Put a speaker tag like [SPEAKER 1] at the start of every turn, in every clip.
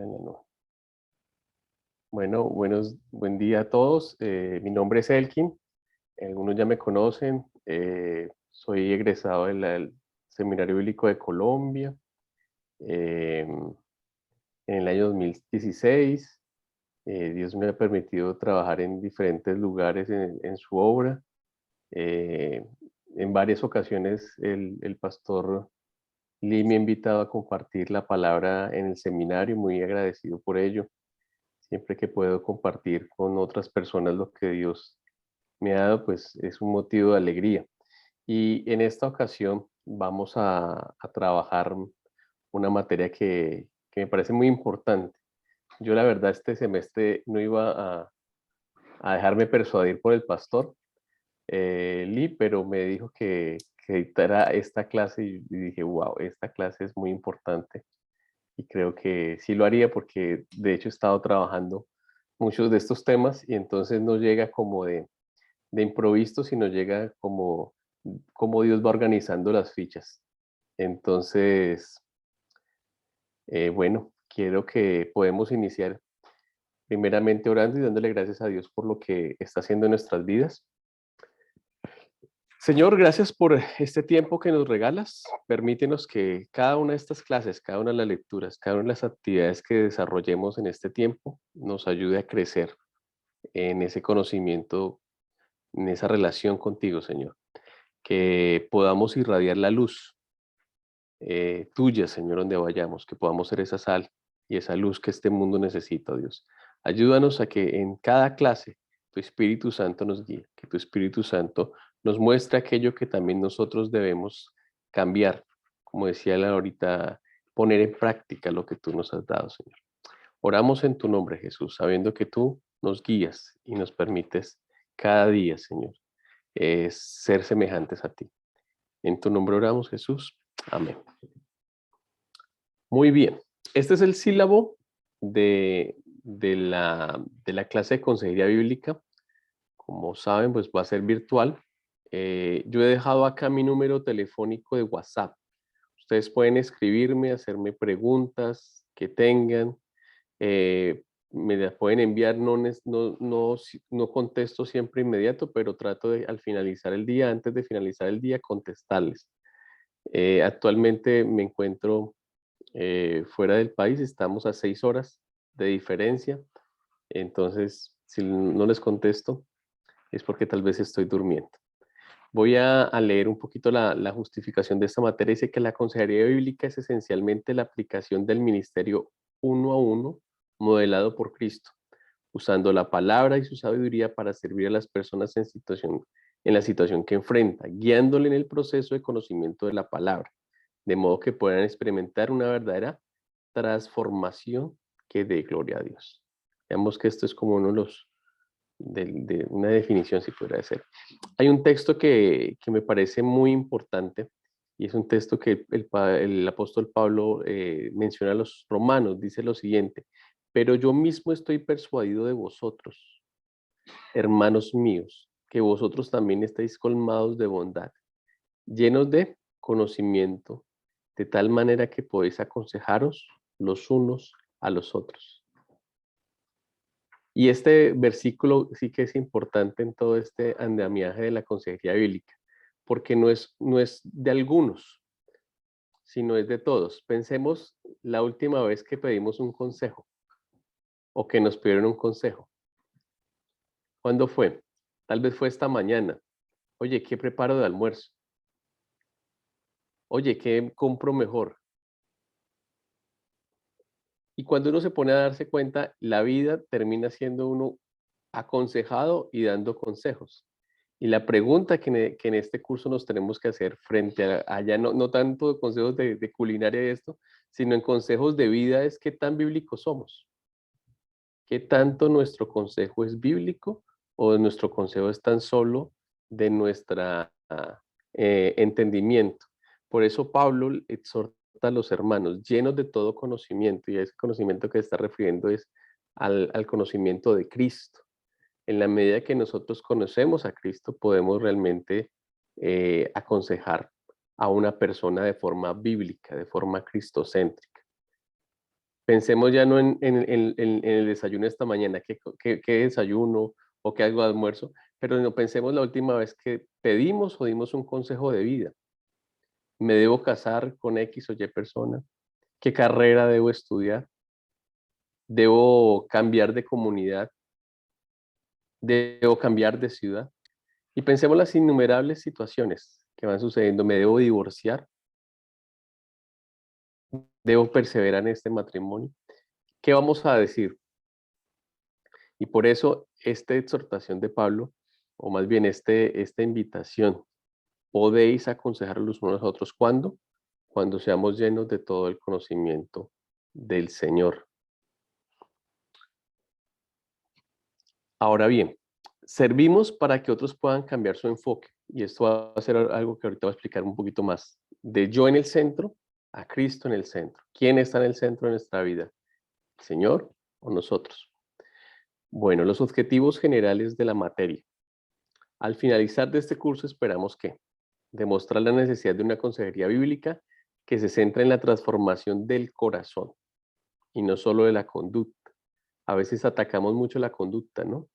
[SPEAKER 1] en la nube. Bueno, buen día a todos. Mi nombre es Elkin. Algunos ya me conocen. Soy egresado del Seminario Bíblico de Colombia en el año 2016. Dios me ha permitido trabajar en diferentes lugares en su obra. Eh, en varias ocasiones el pastor Lee me ha invitado a compartir la palabra en el seminario, muy agradecido por ello. Siempre que puedo compartir con otras personas lo que Dios me ha dado, pues es un motivo de alegría. Y en esta ocasión vamos a trabajar una materia que me parece muy importante. Yo la verdad este semestre no iba a dejarme persuadir por el pastor Lee, pero me dijo que dictara esta clase y dije, wow, esta clase es muy importante y creo que sí lo haría porque de hecho he estado trabajando muchos de estos temas y entonces no llega como de improviso, sino llega como Dios va organizando las fichas. Entonces, bueno, quiero que podemos iniciar primeramente orando y dándole gracias a Dios por lo que está haciendo en nuestras vidas. Señor, gracias por este tiempo que nos regalas. Permítenos que cada una de estas clases, cada una de las lecturas, cada una de las actividades que desarrollemos en este tiempo nos ayude a crecer en ese conocimiento, en esa relación contigo, Señor. Que podamos irradiar la luz tuya, Señor, donde vayamos, que podamos ser esa sal y esa luz que este mundo necesita, Dios. Ayúdanos a que en cada clase tu Espíritu Santo nos guíe, que tu Espíritu Santo nos muestre aquello que también nosotros debemos cambiar, como decía él ahorita, poner en práctica lo que tú nos has dado, Señor. Oramos en tu nombre, Jesús, sabiendo que tú nos guías y nos permites cada día, Señor, ser semejantes a ti. En tu nombre oramos, Jesús. Amén. Muy bien. Este es el sílabo de la clase de consejería bíblica. Como saben, pues va a ser virtual. Yo he dejado acá mi número telefónico de WhatsApp. Ustedes pueden escribirme, hacerme preguntas que tengan. Me las pueden enviar, no contesto siempre inmediato, pero trato de al finalizar el día, antes de finalizar el día, contestarles. Actualmente me encuentro fuera del país, estamos a 6 horas de diferencia, entonces si no les contesto es porque tal vez estoy durmiendo. Voy a leer un poquito la justificación de esta materia. Dice que la consejería bíblica es esencialmente la aplicación del ministerio uno a uno modelado por Cristo, usando la palabra y su sabiduría para servir a las personas en la situación que enfrenta, guiándole en el proceso de conocimiento de la palabra, de modo que puedan experimentar una verdadera transformación que dé gloria a Dios. Veamos que esto es como uno de de una definición, si pudiera ser. Hay un texto que me parece muy importante y es un texto que el apóstol Pablo menciona a los romanos. Dice lo siguiente: pero yo mismo estoy persuadido de vosotros, hermanos míos, que vosotros también estáis colmados de bondad, llenos de conocimiento, de tal manera que podéis aconsejaros los unos a los otros. Y este versículo sí que es importante en todo este andamiaje de la consejería bíblica, porque no es de algunos, sino es de todos. Pensemos la última vez que pedimos un consejo o que nos pidieron un consejo. ¿Cuándo fue? Tal vez fue esta mañana. Oye, ¿qué preparo de almuerzo? Oye, ¿qué compro mejor? Y cuando uno se pone a darse cuenta, la vida termina siendo uno aconsejado y dando consejos. Y la pregunta que en este curso nos tenemos que hacer frente a ya no tanto de consejos de culinaria y esto, sino en consejos de vida es qué tan bíblicos somos. ¿Qué tanto nuestro consejo es bíblico o nuestro consejo es tan solo de nuestra entendimiento? Por eso Pablo exhorta a los hermanos llenos de todo conocimiento, y a ese conocimiento que está refiriendo es al conocimiento de Cristo. En la medida que nosotros conocemos a Cristo, podemos realmente aconsejar a una persona de forma bíblica, de forma cristocéntrica. Pensemos ya no en el desayuno esta mañana, qué desayuno o qué hago de almuerzo, pero no pensemos la última vez que pedimos o dimos un consejo de vida. ¿Me debo casar con X o Y persona? ¿Qué carrera debo estudiar? ¿Debo cambiar de comunidad? ¿Debo cambiar de ciudad? Y pensemos las innumerables situaciones que van sucediendo. ¿Me debo divorciar? ¿Debo perseverar en este matrimonio? ¿Qué vamos a decir? Y por eso esta exhortación de Pablo, o más bien esta invitación, podéis aconsejar los unos a los otros. ¿Cuándo? Cuando seamos llenos de todo el conocimiento del Señor. Ahora bien, servimos para que otros puedan cambiar su enfoque. Y esto va a ser algo que ahorita voy a explicar un poquito más. De yo en el centro a Cristo en el centro. ¿Quién está en el centro de nuestra vida? ¿El Señor o nosotros? Bueno, los objetivos generales de la materia. Al finalizar de este curso esperamos que demostrar la necesidad de una consejería bíblica que se centra en la transformación del corazón y no solo de la conducta. A veces atacamos mucho la conducta, ¿no?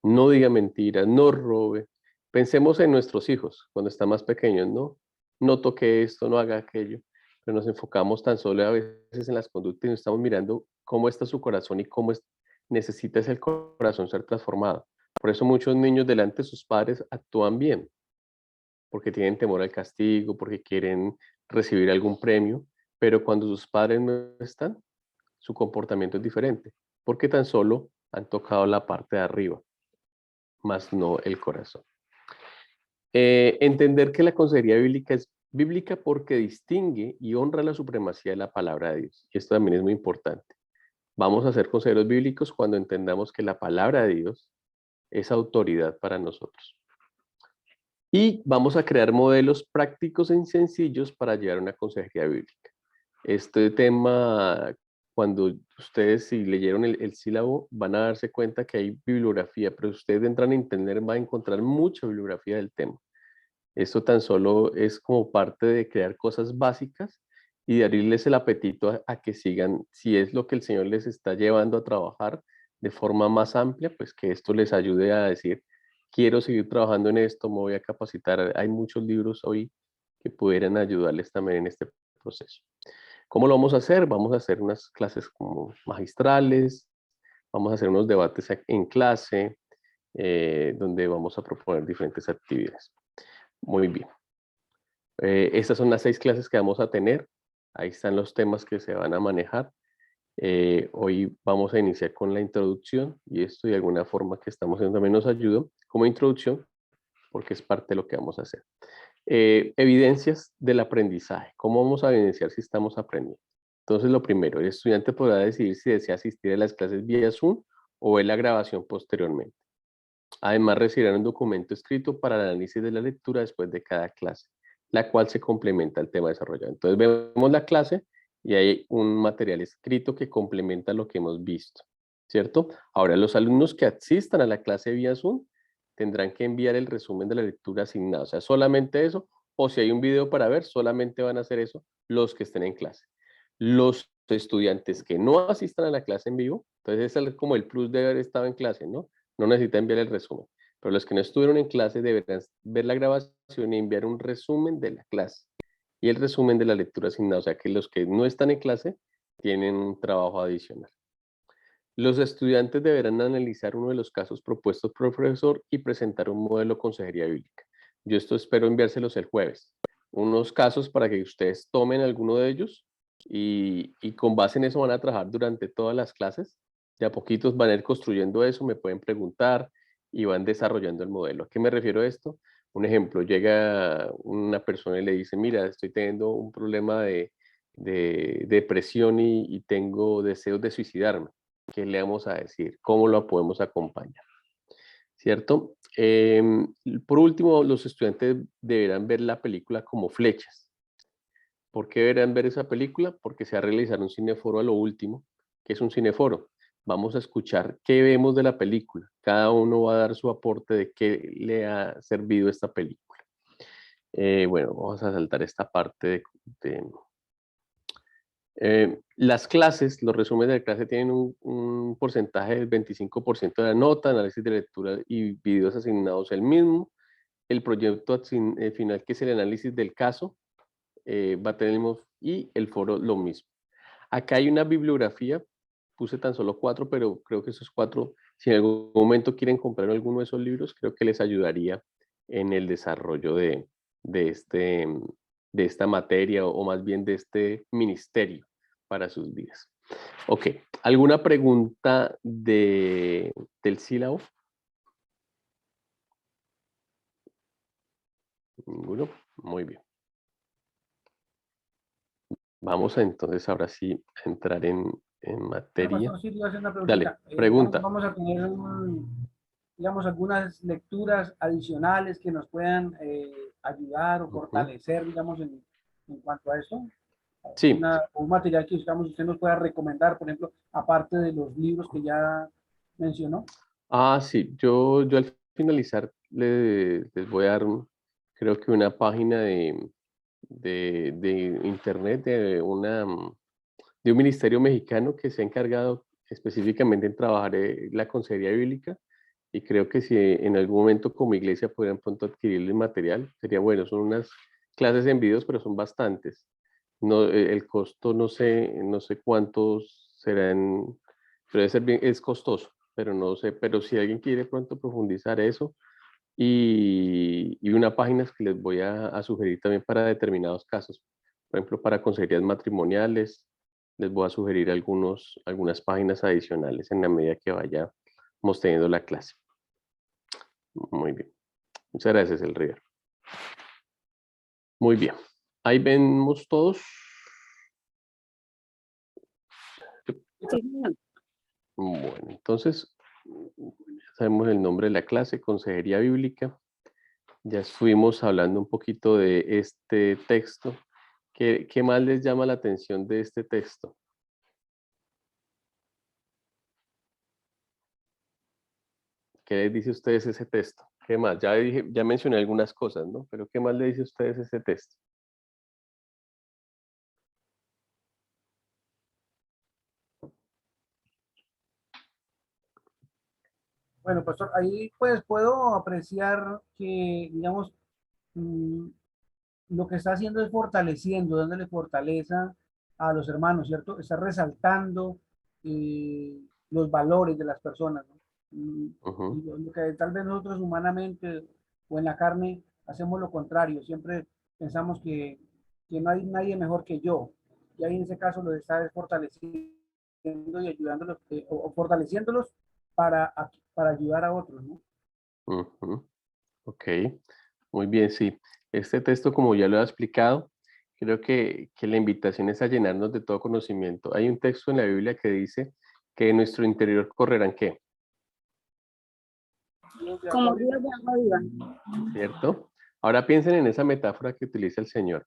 [SPEAKER 1] No diga mentiras, no robe. Pensemos en nuestros hijos cuando están más pequeños, ¿no? No toque esto, no haga aquello. Pero nos enfocamos tan solo a veces en las conductas y no estamos mirando cómo está su corazón y necesita ese corazón ser transformado. Por eso muchos niños delante de sus padres actúan bien, porque tienen temor al castigo, porque quieren recibir algún premio, pero cuando sus padres no están, su comportamiento es diferente, porque tan solo han tocado la parte de arriba, más no el corazón. Entender que la consejería bíblica es bíblica porque distingue y honra la supremacía de la palabra de Dios. Y esto también es muy importante. Vamos a ser consejeros bíblicos cuando entendamos que la palabra de Dios es autoridad para nosotros. Y vamos a crear modelos prácticos y sencillos para llevar una consejería bíblica. Este tema, cuando ustedes si leyeron el sílabo, van a darse cuenta que hay bibliografía, pero si ustedes entran en internet van a encontrar mucha bibliografía del tema. Esto tan solo es como parte de crear cosas básicas y de abrirles el apetito a que sigan, si es lo que el Señor les está llevando a trabajar de forma más amplia, pues que esto les ayude a decir, quiero seguir trabajando en esto, me voy a capacitar. Hay muchos libros hoy que pudieran ayudarles también en este proceso. ¿Cómo lo vamos a hacer? Vamos a hacer unas clases como magistrales, vamos a hacer unos debates en clase, donde vamos a proponer diferentes actividades. Muy bien. Estas son las 6 clases que vamos a tener. Ahí están los temas que se van a manejar. Hoy vamos a iniciar con la introducción y esto de alguna forma que estamos haciendo también nos ayuda como introducción porque es parte de lo que vamos a hacer. Evidencias del aprendizaje. ¿Cómo vamos a evidenciar si estamos aprendiendo? Entonces, lo primero, el estudiante podrá decidir si desea asistir a las clases vía Zoom o ver la grabación posteriormente. Además, recibirán un documento escrito para el análisis de la lectura después de cada clase, la cual se complementa al tema desarrollado. Entonces, vemos la clase y hay un material escrito que complementa lo que hemos visto, ¿cierto? Ahora, los alumnos que asistan a la clase vía Zoom tendrán que enviar el resumen de la lectura asignada, o sea, solamente eso, o si hay un video para ver, solamente van a hacer eso los que estén en clase. Los estudiantes que no asistan a la clase en vivo, entonces es como el plus de haber estado en clase, ¿no? No necesita enviar el resumen. Pero los que no estuvieron en clase deberán ver la grabación y enviar un resumen de la clase y el resumen de la lectura asignada. O sea que los que no están en clase tienen un trabajo adicional. Los estudiantes deberán analizar uno de los casos propuestos por el profesor y presentar un modelo de consejería bíblica. Yo esto espero enviárselos el jueves. Unos casos para que ustedes tomen alguno de ellos y con base en eso van a trabajar durante todas las clases. De a poquitos van a ir construyendo eso, me pueden preguntar y van desarrollando el modelo. ¿A qué me refiero a esto? Un ejemplo, llega una persona y le dice, mira, estoy teniendo un problema de depresión y tengo deseos de suicidarme. ¿Qué le vamos a decir? ¿Cómo lo podemos acompañar? ¿Cierto? Por último, los estudiantes deberán ver la película como flechas. ¿Por qué deberán ver esa película? Porque se va a realizar un cineforo a lo último. ¿Qué es un cineforo? Vamos a escuchar qué vemos de la película. Cada uno va a dar su aporte de qué le ha servido esta película. Bueno, vamos a saltar esta parte de Las clases, los resúmenes de la clase tienen un porcentaje del 25% de la nota, análisis de lectura y videos asignados el mismo. El proyecto final, que es el análisis del caso, va a tener el mismo, y el foro lo mismo. Acá hay una bibliografía, puse tan solo 4, pero creo que esos 4, si en algún momento quieren comprar alguno de esos libros, creo que les ayudaría en el desarrollo de, este, de esta materia, o más bien de este ministerio para sus vidas. Ok, ¿alguna pregunta del sílabo? Ninguno. Muy bien. Vamos a, entonces ahora sí a entrar en
[SPEAKER 2] Bueno,
[SPEAKER 1] materia.
[SPEAKER 2] pastor, sí, le voy a hacer una
[SPEAKER 1] Dale,
[SPEAKER 2] preguntita. Digamos,
[SPEAKER 1] pregunta.
[SPEAKER 2] vamos a tener, digamos, algunas lecturas adicionales que nos puedan ayudar o
[SPEAKER 1] Ujú.
[SPEAKER 2] fortalecer, digamos, en cuanto a esto.
[SPEAKER 1] Sí,
[SPEAKER 2] Un material que, digamos, usted nos pueda recomendar, por ejemplo, aparte de los libros que ya mencionó.
[SPEAKER 1] sí, yo al finalizar les voy a dar, creo que una página de internet de un ministerio mexicano que se ha encargado específicamente en trabajar la consejería bíblica, y creo que si en algún momento como iglesia pudieran pronto adquirir el material, sería bueno. Son unas clases en videos, pero son bastantes. No, el costo no sé cuántos serán, pero debe ser bien, es costoso, pero no sé, pero si alguien quiere pronto profundizar eso, y una página que les voy a sugerir también para determinados casos, por ejemplo, para consejerías matrimoniales, les voy a sugerir algunas páginas adicionales en la medida que vayamos teniendo la clase. Muy bien. Muchas gracias, el River. Muy bien. Ahí vemos todos.
[SPEAKER 3] Sí,
[SPEAKER 1] Bueno, entonces, ya sabemos el nombre de la clase, Consejería Bíblica. Ya estuvimos hablando un poquito de este texto. ¿Qué más les llama la atención de este texto? ¿Qué les dice a ustedes ese texto? ¿Qué más? Ya mencioné algunas cosas, ¿no? Pero ¿qué más le dice a ustedes ese texto?
[SPEAKER 2] Bueno, pastor, ahí pues puedo apreciar que, digamos, mm, lo que está haciendo es fortaleciendo, dándole fortaleza a los hermanos, ¿cierto? Está resaltando los valores de las personas, ¿no? Y
[SPEAKER 1] Ujú,
[SPEAKER 2] lo que tal vez nosotros humanamente o en la carne hacemos lo contrario, siempre pensamos que no hay nadie mejor que yo. Y ahí en ese caso lo está fortaleciendo y ayudándolos, o fortaleciéndolos para ayudar a otros, ¿no?
[SPEAKER 1] ujú. Ok, muy bien, sí. Este texto, como ya lo he explicado, creo que la invitación es a llenarnos de todo conocimiento. Hay un texto en la Biblia que dice que en nuestro interior correrán, ¿qué?
[SPEAKER 3] como ríos de agua viva.
[SPEAKER 1] ¿Cierto? Ahora piensen en esa metáfora que utiliza el Señor,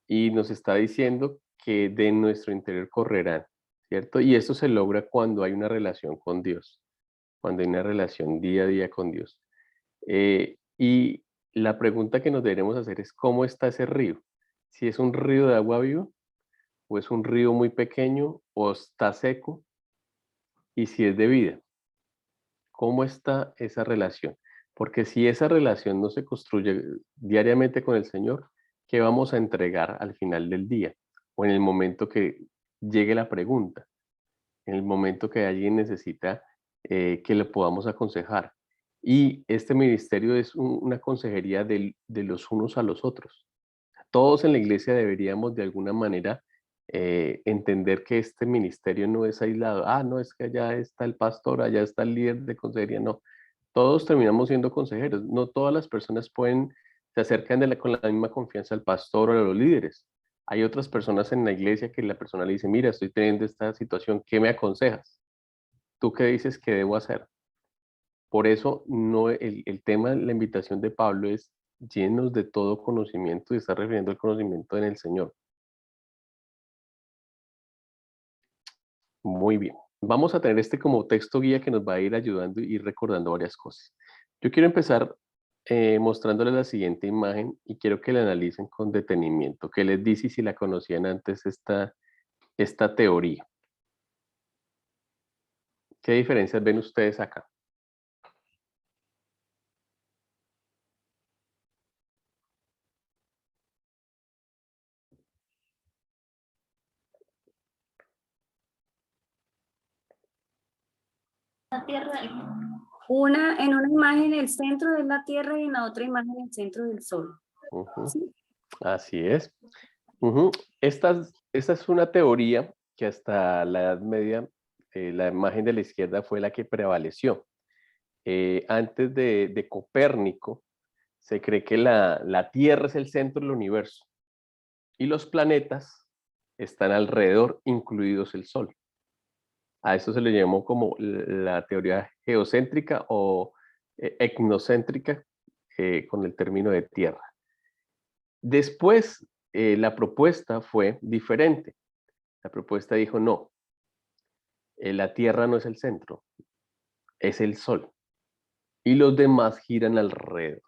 [SPEAKER 1] y nos está diciendo que de nuestro interior correrán, ¿cierto? Y esto se logra cuando hay una relación con Dios, cuando hay una relación día a día con Dios. Y la pregunta que nos deberemos hacer es: ¿cómo está ese río? Si es un río de agua viva, o es un río muy pequeño, o está seco, y si es de vida. ¿Cómo está esa relación? Porque si esa relación no se construye diariamente con el Señor, ¿qué vamos a entregar al final del día? O en el momento que llegue la pregunta, en el momento que alguien necesita que le podamos aconsejar. Y este ministerio es una consejería de los unos a los otros. Todos en la iglesia deberíamos de alguna manera entender que este ministerio no es aislado. No, es que allá está el pastor, allá está el líder de consejería. No, todos terminamos siendo consejeros. No todas las personas se acercan con la misma confianza al pastor o a los líderes. Hay otras personas en la iglesia que la persona le dice: mira, estoy teniendo esta situación, ¿qué me aconsejas? ¿Tú qué dices que debo hacer? Por eso no, el tema, la invitación de Pablo es: llenos de todo conocimiento, y está refiriendo al conocimiento en el Señor. Muy bien. Vamos a tener este como texto guía que nos va a ir ayudando y recordando varias cosas. Yo quiero empezar mostrándoles la siguiente imagen y quiero que la analicen con detenimiento. ¿Qué les dice y si la conocían antes esta teoría? ¿Qué diferencias ven ustedes acá?
[SPEAKER 3] La Tierra. En una imagen el centro es la Tierra y en la otra imagen el centro del Sol.
[SPEAKER 1] Ujú,
[SPEAKER 3] ¿Sí?
[SPEAKER 1] así es. Ujú. Esta es una teoría que hasta la Edad Media, la imagen de la izquierda fue la que prevaleció. Antes de Copérnico, se cree que la Tierra es el centro del universo y los planetas están alrededor, incluidos el Sol. A esto se le llamó como la teoría geocéntrica o etnocéntrica, con el término de Tierra. Después, la propuesta fue diferente. La propuesta dijo, no, la Tierra no es el centro, es el Sol. Y los demás giran alrededor.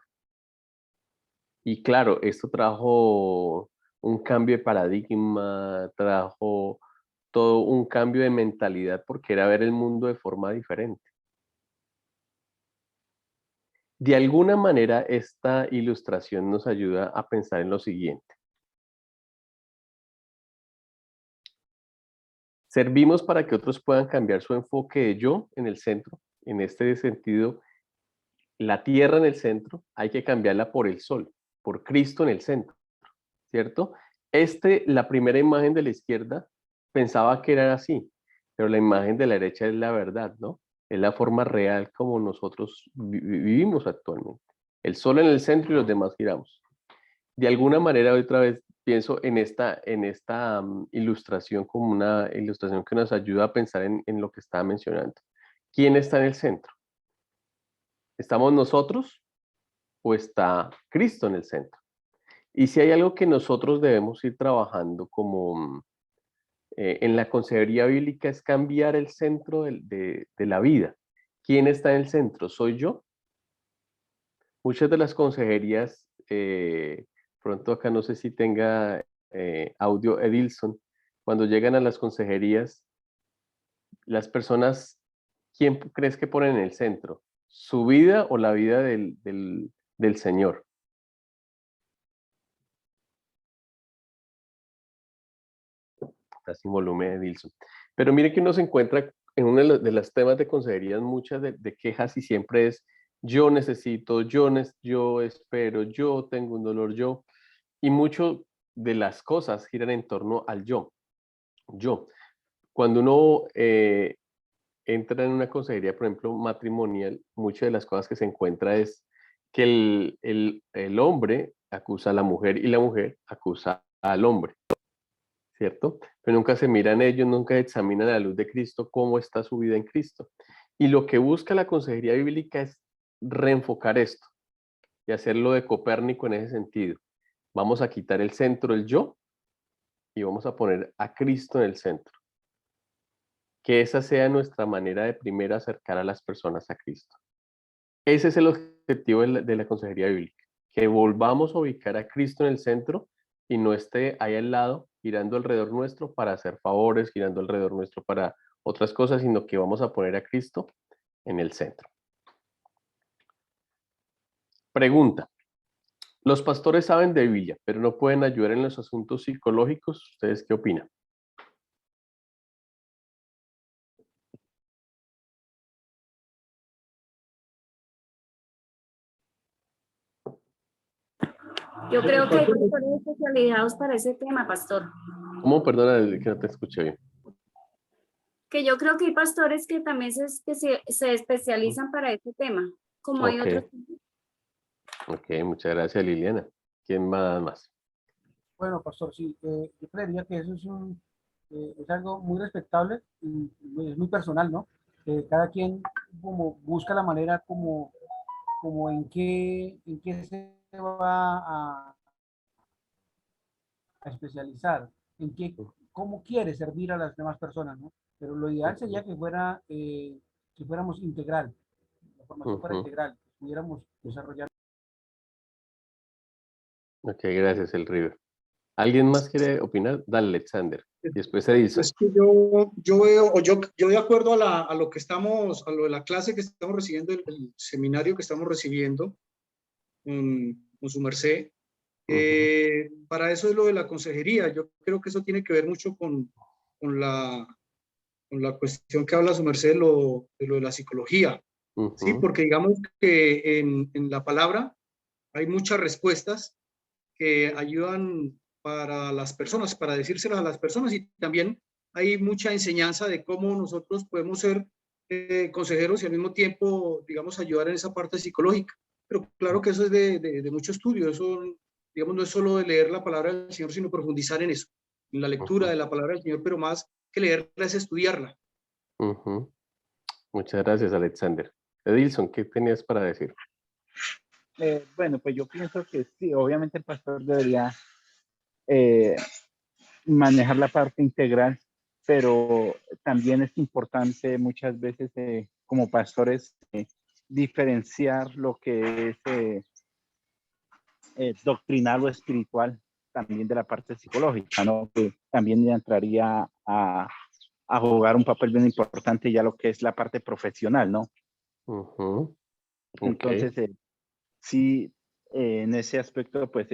[SPEAKER 1] Y claro, esto trajo un cambio de paradigma, trajo todo un cambio de mentalidad porque era ver el mundo de forma diferente. De alguna manera, esta ilustración nos ayuda a pensar en lo siguiente. Servimos para que otros puedan cambiar su enfoque de yo en el centro. En este sentido, la tierra en el centro hay que cambiarla por el sol, por Cristo en el centro, ¿cierto? La primera imagen de la izquierda pensaba que era así, pero la imagen de la derecha es la verdad, ¿no? Es la forma real como nosotros vivimos actualmente. El sol en el centro y los demás giramos. De alguna manera, otra vez pienso en esta ilustración como una ilustración que nos ayuda a pensar en lo que estaba mencionando. ¿Quién está en el centro? ¿Estamos nosotros o está Cristo en el centro? Y si hay algo que nosotros debemos ir trabajando como en la consejería bíblica es cambiar el centro de la vida. ¿Quién está en el centro? ¿Soy yo? Muchas de las consejerías, pronto acá no sé si tenga audio Edilson, cuando llegan a las consejerías, las personas, ¿quién crees que ponen en el centro? ¿Su vida o la vida del Señor? Está sin volumen Edilson. Pero mire que uno se encuentra en uno de los temas de consejerías, muchas de quejas y siempre es yo necesito, yo espero, yo tengo un dolor, yo. Y mucho de las cosas giran en torno al yo. Yo. Cuando uno entra en una consejería, por ejemplo, matrimonial, muchas de las cosas que se encuentra es que el hombre acusa a la mujer y la mujer acusa al hombre, ¿cierto? Pero nunca se miran ellos, nunca examinan a la luz de Cristo cómo está su vida en Cristo. Y lo que busca la consejería bíblica es reenfocar esto y hacerlo de Copérnico en ese sentido. Vamos a quitar el centro, el yo, y vamos a poner a Cristo en el centro. Que esa sea nuestra manera de primero acercar a las personas a Cristo. Ese es el objetivo de la consejería bíblica, que volvamos a ubicar a Cristo en el centro y no esté ahí al lado, girando alrededor nuestro para hacer favores, girando alrededor nuestro para otras cosas, sino que vamos a poner a Cristo en el centro. Pregunta. Los pastores saben de Biblia, pero no pueden ayudar en los asuntos psicológicos. ¿Ustedes qué opinan?
[SPEAKER 3] Yo creo que hay pastores especializados para ese tema, pastor.
[SPEAKER 1] ¿Cómo? Perdona que no te escuché bien.
[SPEAKER 3] Que yo creo que hay pastores que también se especializan para ese tema, como hay
[SPEAKER 1] Ok,
[SPEAKER 3] otros.
[SPEAKER 1] ok, muchas gracias Liliana. ¿Quién va a dar más?
[SPEAKER 2] Bueno, pastor, sí, yo creería que eso es algo muy respetable y es muy personal, ¿no? Cada quien como busca la manera como en qué se va a especializar, cómo quiere servir a las demás personas, ¿no? Pero lo ideal
[SPEAKER 1] Ujú,
[SPEAKER 2] sería que fuéramos integral, la formación fuera
[SPEAKER 1] ujú.
[SPEAKER 2] integral, pudiéramos desarrollar
[SPEAKER 1] Ok, gracias, el River. ¿Alguien más quiere opinar? Dale, Alexander. Y después Edison.
[SPEAKER 4] Es que yo veo, o yo de acuerdo a lo que estamos, a lo de la clase que estamos recibiendo, el seminario que estamos recibiendo con su merced, para eso es lo de la consejería. Yo creo que eso tiene que ver mucho con la, con la cuestión que habla su merced de lo de la psicología, ¿sí? Porque digamos que en la palabra hay muchas respuestas que ayudan para las personas, para decírselas a las personas, y también hay mucha enseñanza de cómo nosotros podemos ser consejeros y al mismo tiempo, digamos, ayudar en esa parte psicológica. Pero claro que eso es de mucho estudio, eso, digamos, no es solo de leer la palabra del Señor, sino profundizar en eso, en la lectura de la palabra del Señor, pero más que leerla es estudiarla.
[SPEAKER 1] Muchas gracias, Alexander. Edilson, ¿qué tenías para decir?
[SPEAKER 5] Bueno, pues yo pienso que sí, obviamente el pastor debería manejar la parte integral, pero también es importante muchas veces como pastores diferenciar lo que es doctrinal o espiritual también de la parte psicológica, ¿no? Que también ya entraría a jugar un papel bien importante ya lo que es la parte profesional, ¿no? Entonces, sí, en ese aspecto, pues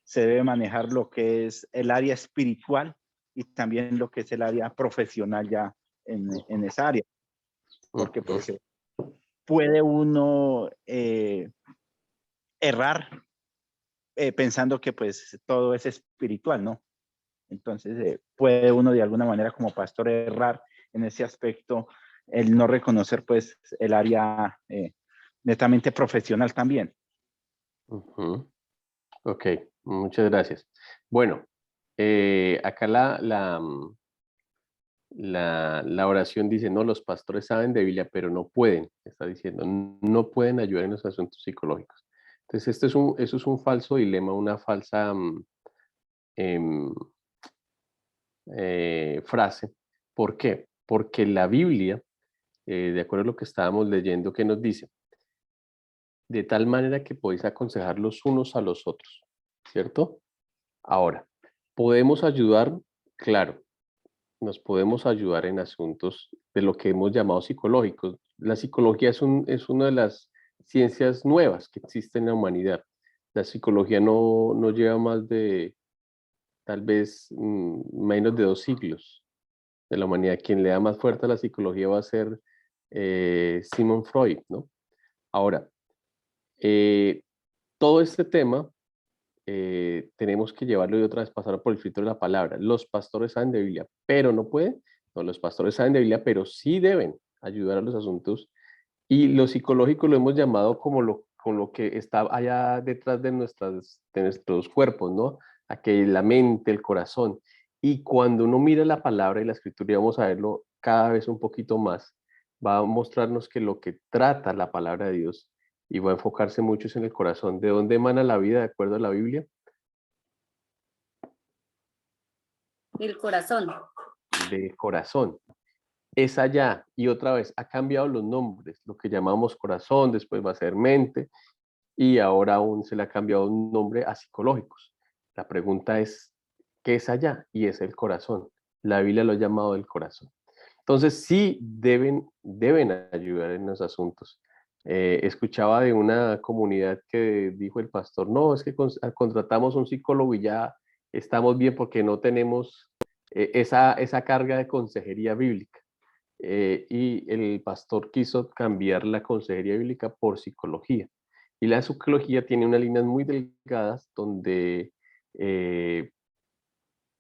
[SPEAKER 5] se debe manejar lo que es el área espiritual y también lo que es el área profesional ya en esa área. Porque pues puede uno errar pensando que pues todo es espiritual, ¿no? Entonces puede uno de alguna manera como pastor errar en ese aspecto, el no reconocer pues el área netamente profesional también.
[SPEAKER 1] Ok, muchas gracias. Bueno, acá la oración dice, no, los pastores saben de Biblia, pero no pueden, está diciendo, no pueden ayudar en los asuntos psicológicos. Entonces, eso es un falso dilema, una falsa em, frase. ¿Por qué? Porque la Biblia, de acuerdo a lo que estábamos leyendo, que nos dice, de tal manera que podéis aconsejar los unos a los otros, ¿cierto? Ahora, ¿podemos ayudar? Claro, nos podemos ayudar en asuntos de lo que hemos llamado psicológicos. La psicología es una de las ciencias nuevas que existen en la humanidad. La psicología no lleva más de tal vez menos de 2 siglos de la humanidad. Quien le da más fuerte a la psicología va a ser Sigmund Freud, ¿no? Ahora, todo este tema tenemos que llevarlo y otra vez pasar por el filtro de la palabra. Los pastores saben de Biblia, pero no pueden. No, los pastores saben de Biblia, pero sí deben ayudar a los asuntos. Y lo psicológico lo hemos llamado con lo que está allá detrás de nuestros cuerpos, ¿no? Aquí la mente, el corazón. Y cuando uno mira la palabra y la escritura, y vamos a verlo cada vez un poquito más, va a mostrarnos que lo que trata la palabra de Dios y va a enfocarse mucho en el corazón. ¿De dónde emana la vida de acuerdo a la Biblia?
[SPEAKER 3] El corazón.
[SPEAKER 1] Del corazón. Es allá y otra vez ha cambiado los nombres, lo que llamamos corazón, después va a ser mente y ahora aún se le ha cambiado un nombre a psicológicos. La pregunta es, ¿qué es allá? Y es el corazón. La Biblia lo ha llamado el corazón. Entonces sí deben ayudar en los asuntos. Escuchaba de una comunidad que dijo el pastor, no, es que contratamos un psicólogo y ya estamos bien porque no tenemos esa carga de consejería bíblica. Y el pastor quiso cambiar la consejería bíblica por psicología. Y la psicología tiene unas líneas muy delgadas donde eh,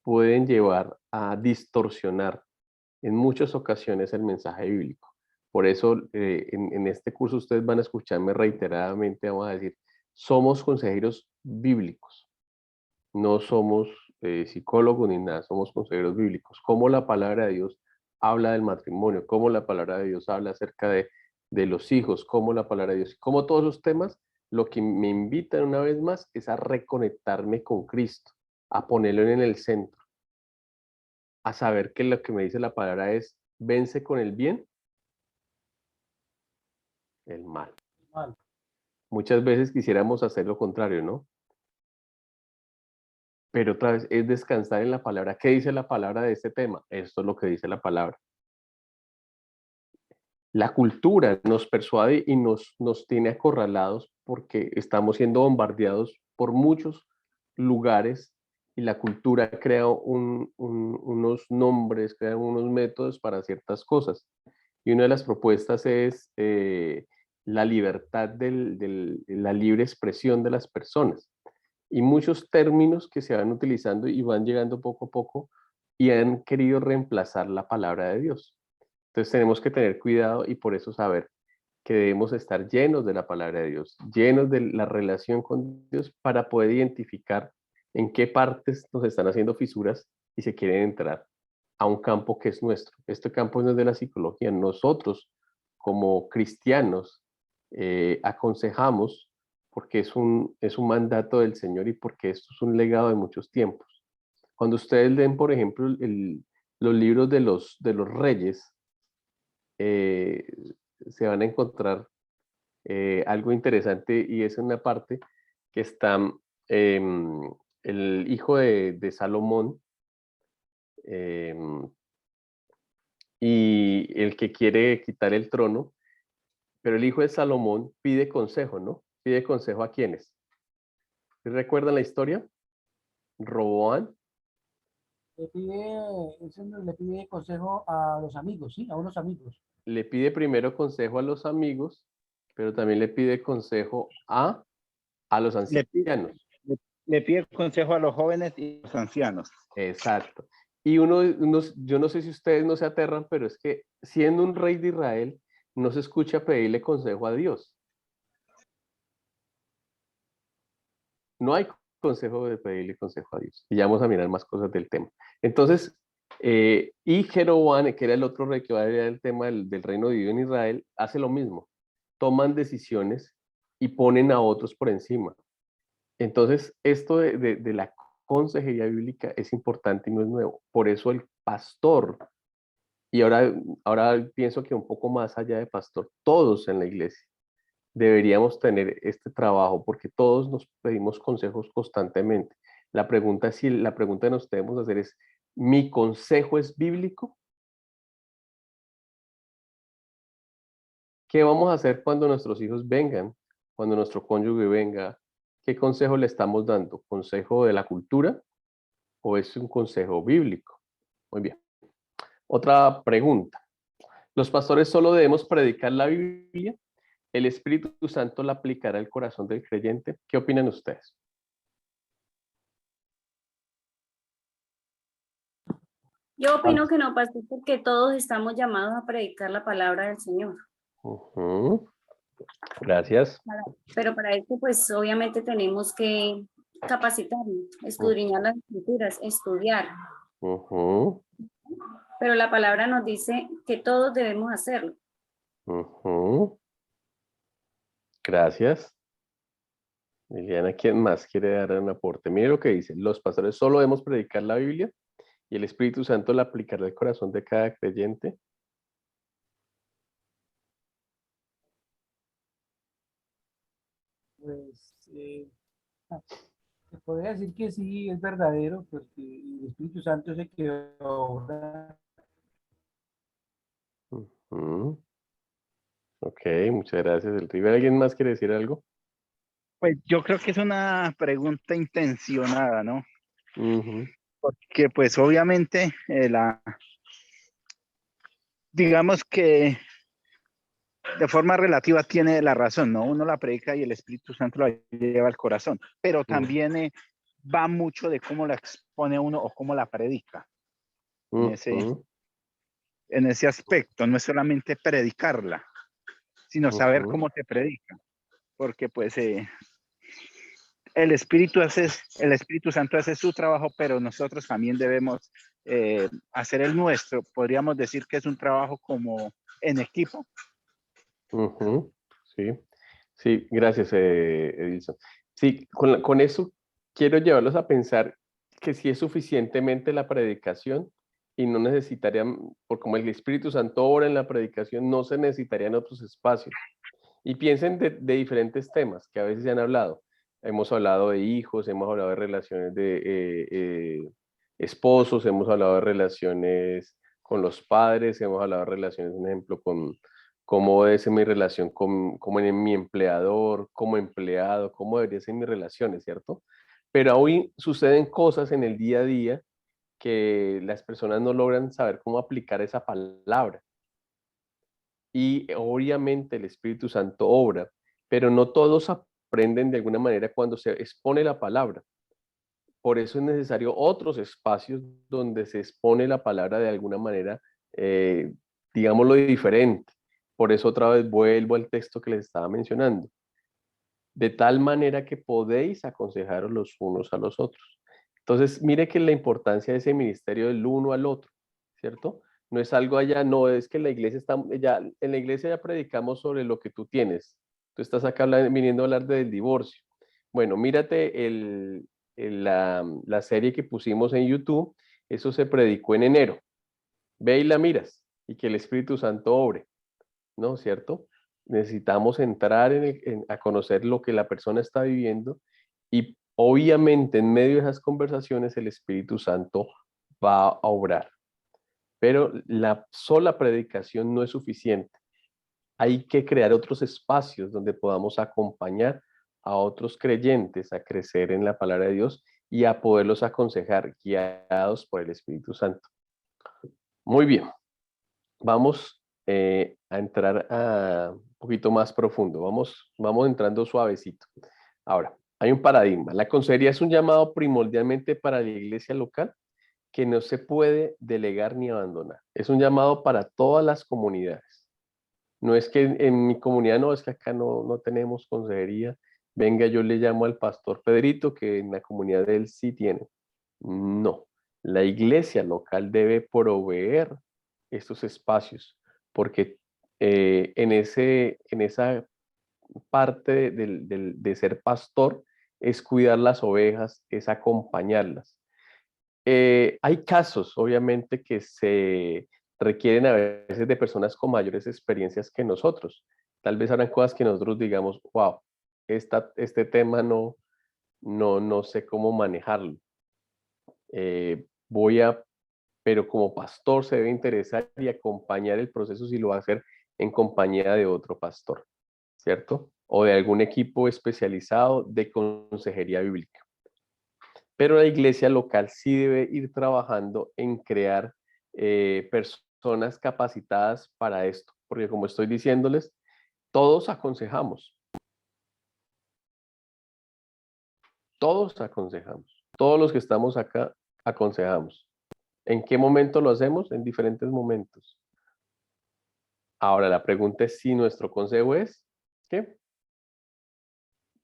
[SPEAKER 1] pueden llevar a distorsionar en muchas ocasiones el mensaje bíblico. Por eso en este curso ustedes van a escucharme reiteradamente, vamos a decir, somos consejeros bíblicos, no somos psicólogos ni nada, somos consejeros bíblicos. Cómo la palabra de Dios habla del matrimonio, cómo la palabra de Dios habla acerca de los hijos, cómo la palabra de Dios, como todos los temas, lo que me invitan una vez más es a reconectarme con Cristo, a ponerlo en el centro, a saber que lo que me dice la palabra es, vence con el bien el mal.
[SPEAKER 2] Mal.
[SPEAKER 1] Muchas veces quisiéramos hacer lo contrario, ¿no? pero otra vez es descansar en la palabra. ¿Qué dice la palabra de este tema? Esto es lo que dice la palabra. La cultura nos persuade y nos tiene acorralados porque estamos siendo bombardeados por muchos lugares y la cultura crea unos nombres, crea unos métodos para ciertas cosas. Y una de las propuestas es la libertad la libre expresión de las personas. Y muchos términos que se van utilizando y van llegando poco a poco y han querido reemplazar la palabra de Dios. Entonces tenemos que tener cuidado y por eso saber que debemos estar llenos de la palabra de Dios, llenos de la relación con Dios para poder identificar en qué partes nos están haciendo fisuras y se quieren entrar a un campo que es nuestro. Este campo no es de la psicología. Nosotros, como cristianos, aconsejamos porque es un mandato del Señor y porque esto es un legado de muchos tiempos. Cuando ustedes leen, por ejemplo, los libros de los reyes, se van a encontrar algo interesante y es una parte que está el hijo de Salomón y el que quiere quitar el trono, pero el hijo de Salomón pide consejo, ¿no? Pide consejo a quiénes. ¿Recuerdan la historia? Roboán
[SPEAKER 2] le pide consejo a los amigos, ¿sí? A unos amigos.
[SPEAKER 1] le pide primero consejo a los amigos, pero también le pide consejo a los
[SPEAKER 5] Le pide,
[SPEAKER 1] ancianos.
[SPEAKER 5] le pide consejo a los jóvenes y los ancianos.
[SPEAKER 1] Exacto. Y yo no sé si ustedes no se aterran, pero es que siendo un rey de Israel, no se escucha pedirle consejo a Dios. No hay consejo de pedirle consejo a Dios. Y ya vamos a mirar más cosas del tema. Entonces, y Jeroboam, que era el otro rey que va a ver el tema del reino de Dios en Israel, hace lo mismo. Toman decisiones y ponen a otros por encima. Entonces, esto de la consejería bíblica es importante y no es nuevo. Por eso el pastor, y ahora pienso que un poco más allá de pastor, todos en la iglesia deberíamos tener este trabajo porque todos nos pedimos consejos constantemente. La pregunta que nos debemos hacer es, ¿mi consejo es bíblico? ¿Qué vamos a hacer cuando nuestros hijos vengan? Cuando nuestro cónyuge venga, ¿qué consejo le estamos dando? ¿Consejo de la cultura o es un consejo bíblico? Muy bien. Otra pregunta. ¿Los pastores solo debemos predicar la Biblia? ¿El Espíritu Santo la aplicará al corazón del creyente? ¿Qué opinan ustedes?
[SPEAKER 3] Yo opino que no, pastor, porque todos estamos llamados a predicar la palabra del Señor.
[SPEAKER 1] Gracias.
[SPEAKER 3] Pero para esto, pues obviamente tenemos que capacitarnos, escudriñar las escrituras, estudiar. Pero la palabra nos dice que todos debemos hacerlo.
[SPEAKER 1] Gracias. Liliana, ¿quién más quiere dar un aporte? Mire lo que dice. Los pastores solo debemos predicar la Biblia y el Espíritu Santo la aplicará al corazón de cada creyente.
[SPEAKER 2] Pues se podría decir que sí, es verdadero, porque el Espíritu Santo es el que obra.
[SPEAKER 1] Ok, muchas gracias, El River. ¿Alguien más quiere decir algo?
[SPEAKER 5] Pues yo creo que es una pregunta intencionada, ¿no? Porque pues obviamente digamos que de forma relativa tiene la razón, ¿no? Uno la predica y el Espíritu Santo la lleva al corazón, pero también va mucho de cómo la expone uno o cómo la predica. En ese aspecto, no es solamente predicarla, sino saber cómo se predica, porque pues el Espíritu Santo hace su trabajo, pero nosotros también debemos hacer el nuestro. Podríamos decir que es un trabajo como en equipo.
[SPEAKER 1] Sí, sí, gracias, Edilson. Sí, con eso quiero llevarlos a pensar que sí es suficientemente la predicación y no necesitarían, por como el Espíritu Santo obra en la predicación, no se necesitarían otros espacios. Y piensen de diferentes temas que a veces se han hablado. Hemos hablado de hijos, hemos hablado de relaciones de esposos, hemos hablado de relaciones con los padres, hemos hablado de relaciones, un ejemplo, con cómo debe ser mi relación con mi empleador, como empleado, cómo debería ser mis relaciones, ¿cierto? Pero hoy suceden cosas en el día a día que las personas no logran saber cómo aplicar esa palabra. Y obviamente el Espíritu Santo obra, pero no todos aprenden de alguna manera cuando se expone la palabra. Por eso es necesario otros espacios donde se expone la palabra de alguna manera, digámoslo, diferente. Por eso otra vez vuelvo al texto que les estaba mencionando. De tal manera que podéis aconsejaros los unos a los otros. Entonces, mire que la importancia de ese ministerio del uno al otro, ¿cierto? No es algo allá, no, es que en la iglesia en la iglesia ya predicamos sobre lo que tú tienes. Tú estás acá viniendo a hablar del divorcio. Bueno, mírate la serie que pusimos en YouTube, eso se predicó en enero. Ve y la miras y que el Espíritu Santo obre, ¿no? ¿Cierto? Necesitamos entrar a conocer lo que la persona está viviendo y obviamente en medio de esas conversaciones el Espíritu Santo va a obrar. Pero la sola predicación no es suficiente. Hay que crear otros espacios donde podamos acompañar a otros creyentes a crecer en la palabra de Dios y a poderlos aconsejar, guiados por el Espíritu Santo. Muy bien, vamos a entrar un poquito más profundo. Vamos entrando suavecito. Ahora, hay un paradigma. La consejería es un llamado primordialmente para la iglesia local que no se puede delegar ni abandonar. Es un llamado para todas las comunidades. No es que en mi comunidad, no, es que acá no tenemos consejería. Venga, yo le llamo al pastor Pedrito, que en la comunidad de él sí tiene. No, la iglesia local debe proveer estos espacios, porque en esa parte de ser pastor es cuidar las ovejas, es acompañarlas. Hay casos, obviamente, que se requieren a veces de personas con mayores experiencias que nosotros. Tal vez habrán cosas que nosotros digamos, wow, este tema no sé cómo manejarlo. Pero como pastor se debe interesar y acompañar el proceso si lo va a hacer en compañía de otro pastor, ¿cierto? O de algún equipo especializado de consejería bíblica. Pero la iglesia local sí debe ir trabajando en crear personas capacitadas para esto, porque como estoy diciéndoles, todos aconsejamos, todos los que estamos acá aconsejamos. ¿En qué momento lo hacemos? En diferentes momentos. Ahora la pregunta es si nuestro consejo es, ¿qué?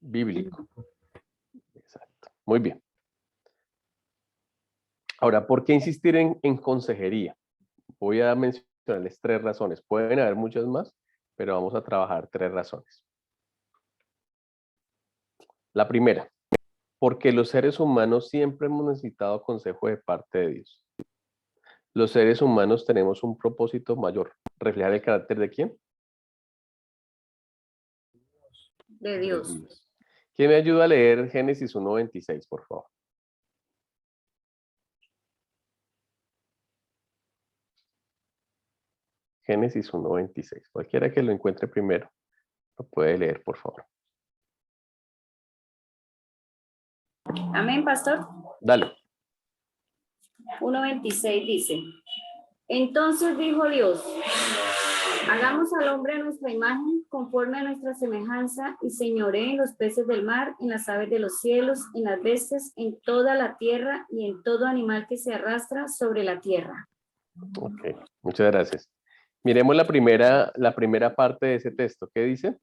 [SPEAKER 1] Bíblico. Exacto. Muy bien. Ahora, ¿por qué insistir en consejería? Voy a mencionarles 3 razones. Pueden haber muchas más, pero vamos a trabajar 3 razones. La primera, porque los seres humanos siempre hemos necesitado consejo de parte de Dios. Los seres humanos tenemos un propósito mayor. ¿Reflejar el carácter de quién?
[SPEAKER 3] De Dios.
[SPEAKER 1] ¿Quién me ayuda a leer Génesis 1:26, por favor? Génesis 1:26. Cualquiera que lo encuentre primero, lo puede leer, por favor.
[SPEAKER 3] Amén, pastor.
[SPEAKER 1] Dale.
[SPEAKER 3] 1:26 dice, entonces dijo Dios, hagamos al hombre a nuestra imagen, conforme a nuestra semejanza, y señoree en los peces del mar, en las aves de los cielos, en las bestias, en toda la tierra y en todo animal que se arrastra sobre la tierra.
[SPEAKER 1] Ok, muchas gracias. Miremos la primera parte de ese texto. ¿Qué dice?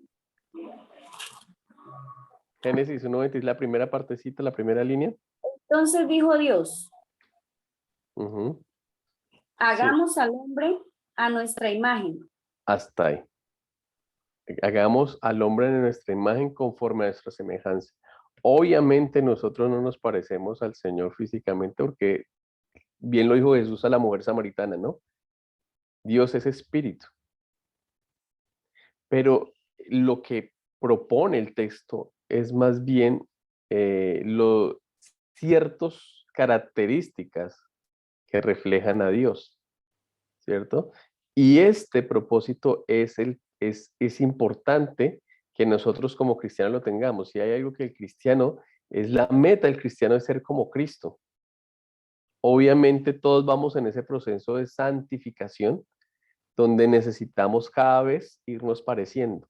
[SPEAKER 1] Génesis 1:26, la primera partecita, la primera línea.
[SPEAKER 3] Entonces dijo Dios,
[SPEAKER 1] Sí,
[SPEAKER 3] hagamos al hombre a nuestra imagen.
[SPEAKER 1] hasta ahí. Hagamos al hombre en nuestra imagen conforme a nuestra semejanza. Obviamente nosotros no nos parecemos al Señor físicamente porque bien lo dijo Jesús a la mujer samaritana, ¿no? Dios es espíritu. Pero lo que propone el texto es más bien ciertas características que reflejan a Dios, ¿cierto? Y este propósito es importante que nosotros como cristianos lo tengamos. Si hay algo que el cristiano, es la meta del cristiano es ser como Cristo. Obviamente todos vamos en ese proceso de santificación, donde necesitamos cada vez irnos pareciendo.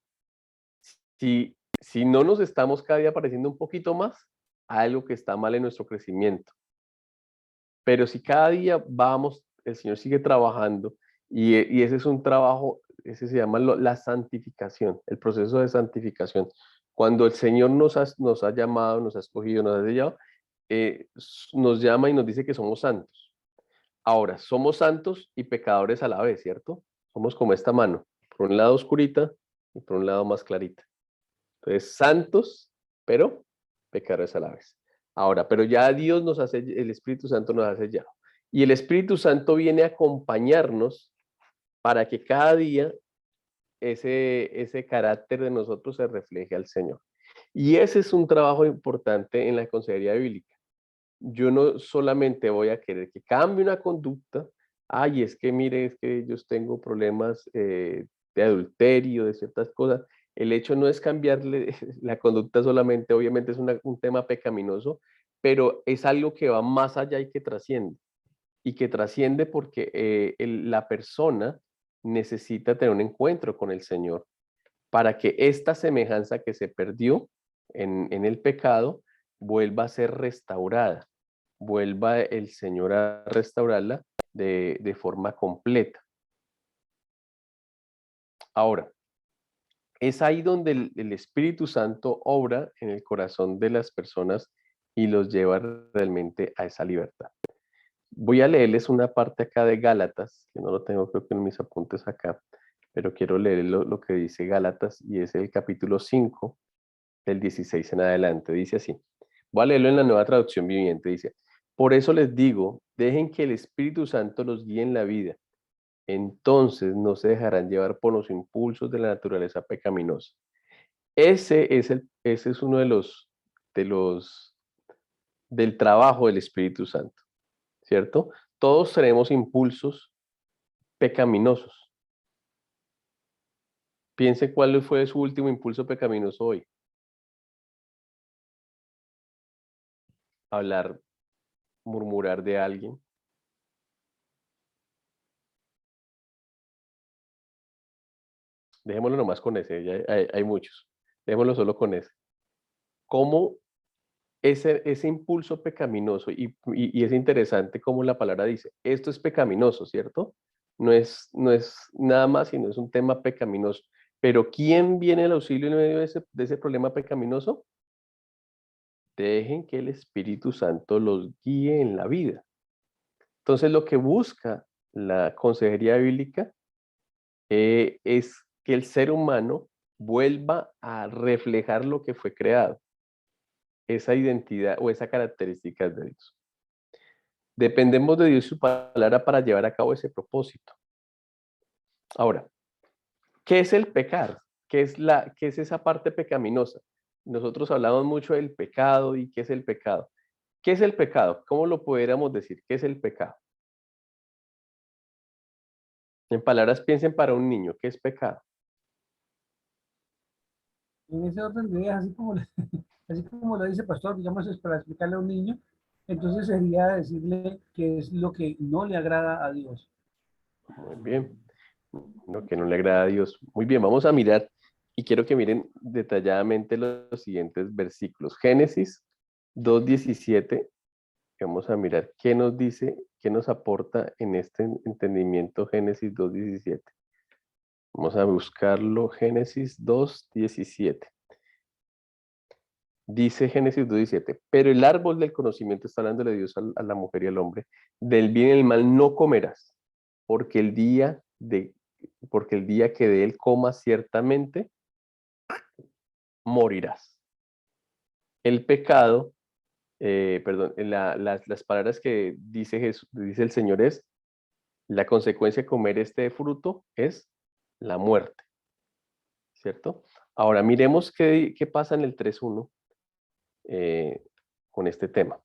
[SPEAKER 1] Si no nos estamos cada día pareciendo un poquito más, hay algo que está mal en nuestro crecimiento. Pero si cada día vamos, el Señor sigue trabajando y ese es un trabajo, ese se llama la santificación, el proceso de santificación. Cuando el Señor nos ha llamado, nos ha escogido, nos ha sellado, nos llama y nos dice que somos santos. Ahora, somos santos y pecadores a la vez, ¿cierto? Somos como esta mano, por un lado oscurita y por un lado más clarita. Entonces, santos, pero pecadores a la vez. Ahora, pero ya Dios nos hace, el Espíritu Santo nos ha sellado. Y el Espíritu Santo viene a acompañarnos para que cada día ese carácter de nosotros se refleje al Señor. Y ese es un trabajo importante en la consejería bíblica. Yo no solamente voy a querer que cambie una conducta, ay, es que mire, es que yo tengo problemas de adulterio, de ciertas cosas. El hecho no es cambiarle la conducta solamente, obviamente es un tema pecaminoso, pero es algo que va más allá y que trasciende. Y que trasciende porque la persona necesita tener un encuentro con el Señor para que esta semejanza que se perdió en el pecado vuelva a ser restaurada, vuelva el Señor a restaurarla de forma completa. Ahora, es ahí donde el Espíritu Santo obra en el corazón de las personas y los lleva realmente a esa libertad. Voy a leerles una parte acá de Gálatas, que no lo tengo creo que en mis apuntes acá, pero quiero leer lo que dice Gálatas y es el capítulo 5, del 16 en adelante. Dice así, voy a leerlo en la Nueva Traducción Viviente, dice, por eso les digo, dejen que el Espíritu Santo los guíe en la vida, entonces no se dejarán llevar por los impulsos de la naturaleza pecaminosa. Ese es uno del trabajo del Espíritu Santo, ¿cierto? Todos tenemos impulsos pecaminosos. Piense cuál fue su último impulso pecaminoso hoy. Hablar, murmurar de alguien. Dejémoslo nomás con ese, ya hay muchos. Dejémoslo solo con ese. ¿Cómo ese impulso pecaminoso, y es interesante cómo la palabra dice, esto es pecaminoso, ¿cierto? No es nada más, sino es un tema pecaminoso. Pero ¿quién viene al auxilio en medio de ese problema pecaminoso? Dejen que el Espíritu Santo los guíe en la vida. Entonces lo que busca la consejería bíblica es que el ser humano vuelva a reflejar lo que fue creado, esa identidad o esa característica de Dios. Dependemos de Dios y su palabra para llevar a cabo ese propósito. Ahora, ¿qué es el pecar? ¿Qué es esa parte pecaminosa? Nosotros hablamos mucho del pecado y ¿qué es el pecado? ¿Qué es el pecado? ¿Cómo lo pudiéramos decir? ¿Qué es el pecado? En palabras, piensen para un niño, ¿qué es pecado?
[SPEAKER 2] En ese orden de ideas, así como lo dice Pastor, digamos, es para explicarle a un niño, entonces sería decirle que es lo que no le agrada a Dios.
[SPEAKER 1] Muy bien. Lo que no le agrada a Dios. Muy bien, vamos a mirar y quiero que miren detalladamente los siguientes versículos. Génesis 2:17. Vamos a mirar qué nos dice, qué nos aporta en este entendimiento Génesis 2:17. Vamos a buscarlo, Génesis 2:17. Dice Génesis 2:17, pero el árbol del conocimiento, está hablando de Dios a la mujer y al hombre, del bien y el mal no comerás, porque el día que de él comas ciertamente morirás. El pecado, perdón, las palabras que dice Jesús, dice el Señor es, la consecuencia de comer este fruto es la muerte, ¿cierto? Ahora miremos qué pasa en el 3:1. con este tema,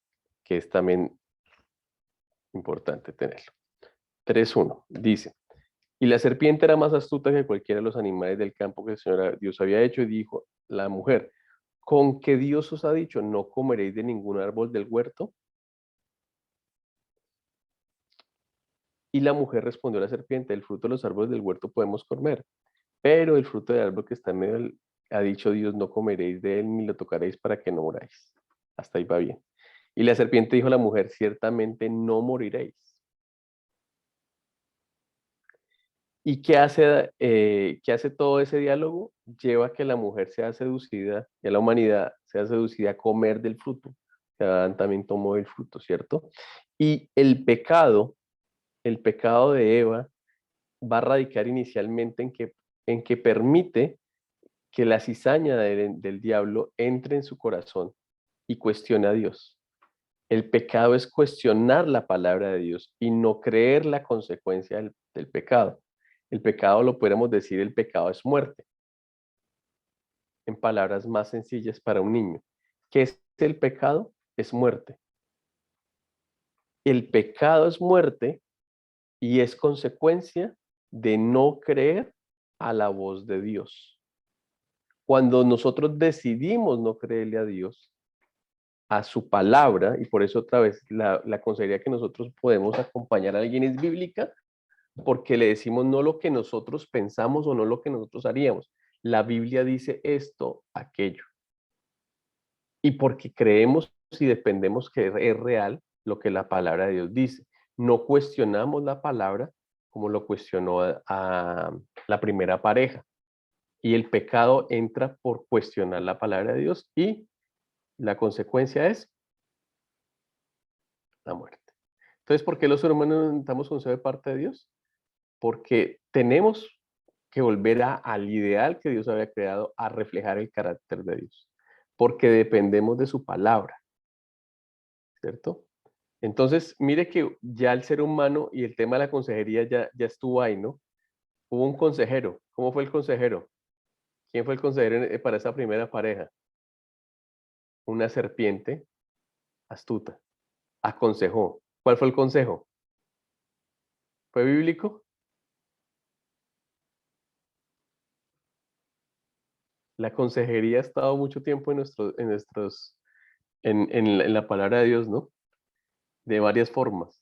[SPEAKER 1] que es también importante tenerlo. 3.1 dice, y la serpiente era más astuta que cualquiera de los animales del campo que el Señor Dios había hecho, y dijo la mujer, ¿con qué Dios os ha dicho, no comeréis de ningún árbol del huerto? Y la mujer respondió a la serpiente, el fruto de los árboles del huerto podemos comer, pero el fruto del árbol que está en medio ha dicho Dios, no comeréis de él ni lo tocaréis para que no moráis. Hasta ahí va bien. Y la serpiente dijo a la mujer, ciertamente no moriréis. ¿Y qué hace todo ese diálogo? Lleva a que la mujer sea seducida y a la humanidad sea seducida a comer del fruto. Que Adán también tomó el fruto, ¿cierto? Y el pecado de Eva va a radicar inicialmente en que permite que la cizaña del diablo entre en su corazón y cuestione a Dios. El pecado es cuestionar la palabra de Dios y no creer la consecuencia del pecado. El pecado, lo podríamos decir, el pecado es muerte. En palabras más sencillas para un niño. ¿Qué es el pecado? Es muerte. El pecado es muerte y es consecuencia de no creer a la voz de Dios. Cuando nosotros decidimos no creerle a Dios, a su palabra, y por eso otra vez la consejería que nosotros podemos acompañar a alguien es bíblica, porque le decimos no lo que nosotros pensamos o no lo que nosotros haríamos. La Biblia dice esto, aquello. Y porque creemos y dependemos que es real lo que la palabra de Dios dice. No cuestionamos la palabra como lo cuestionó a la primera pareja. Y el pecado entra por cuestionar la palabra de Dios y la consecuencia es la muerte. Entonces, ¿por qué los seres humanos necesitamos consejo de parte de Dios? Porque tenemos que volver al ideal que Dios había creado, a reflejar el carácter de Dios, porque dependemos de su palabra, ¿cierto? Entonces, mire que ya el ser humano y el tema de la consejería ya estuvo ahí, ¿no? Hubo un consejero. ¿Cómo fue el consejero? ¿Quién fue el consejero para esa primera pareja? Una serpiente astuta. Aconsejó. ¿Cuál fue el consejo? ¿Fue bíblico? La consejería ha estado mucho tiempo en la palabra de Dios, ¿no? De varias formas.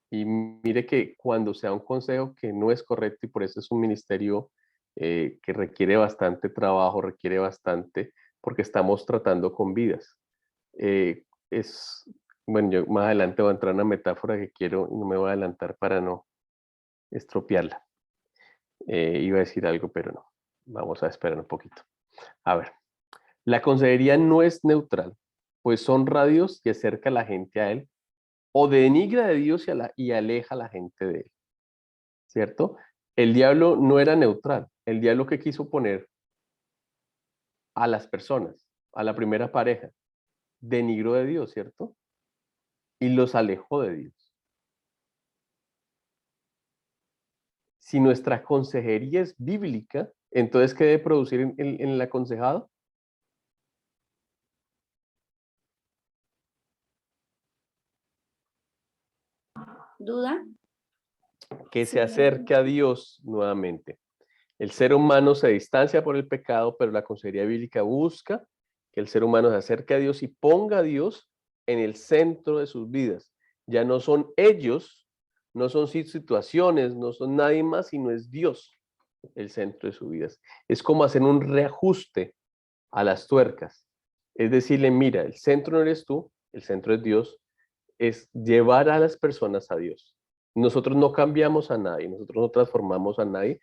[SPEAKER 1] Y mire que cuando se da un consejo que no es correcto, y por eso es un ministerio que requiere bastante trabajo, requiere bastante, porque estamos tratando con vidas. Bueno, yo más adelante voy a entrar en una metáfora que quiero y no me voy a adelantar para no estropearla. Iba a decir algo, pero no. Vamos a esperar un poquito. A ver, la consejería no es neutral, pues honra a Dios y acerca a la gente a Él, o denigra de Dios y aleja a la gente de Él, ¿cierto? El diablo no era neutral. El diablo que quiso poner a las personas, a la primera pareja, denigró de Dios, ¿cierto? Y los alejó de Dios. Si nuestra consejería es bíblica, entonces, ¿qué debe producir en el aconsejado?
[SPEAKER 3] ¿Duda?
[SPEAKER 1] Que se acerque a Dios nuevamente. El ser humano se distancia por el pecado, pero la consejería bíblica busca que el ser humano se acerque a Dios y ponga a Dios en el centro de sus vidas. Ya no son ellos, no son situaciones, no son nadie más, sino es Dios el centro de sus vidas. Es como hacer un reajuste a las tuercas. Es decirle, mira, el centro no eres tú, el centro es Dios, es llevar a las personas a Dios. Nosotros no cambiamos a nadie, nosotros no transformamos a nadie,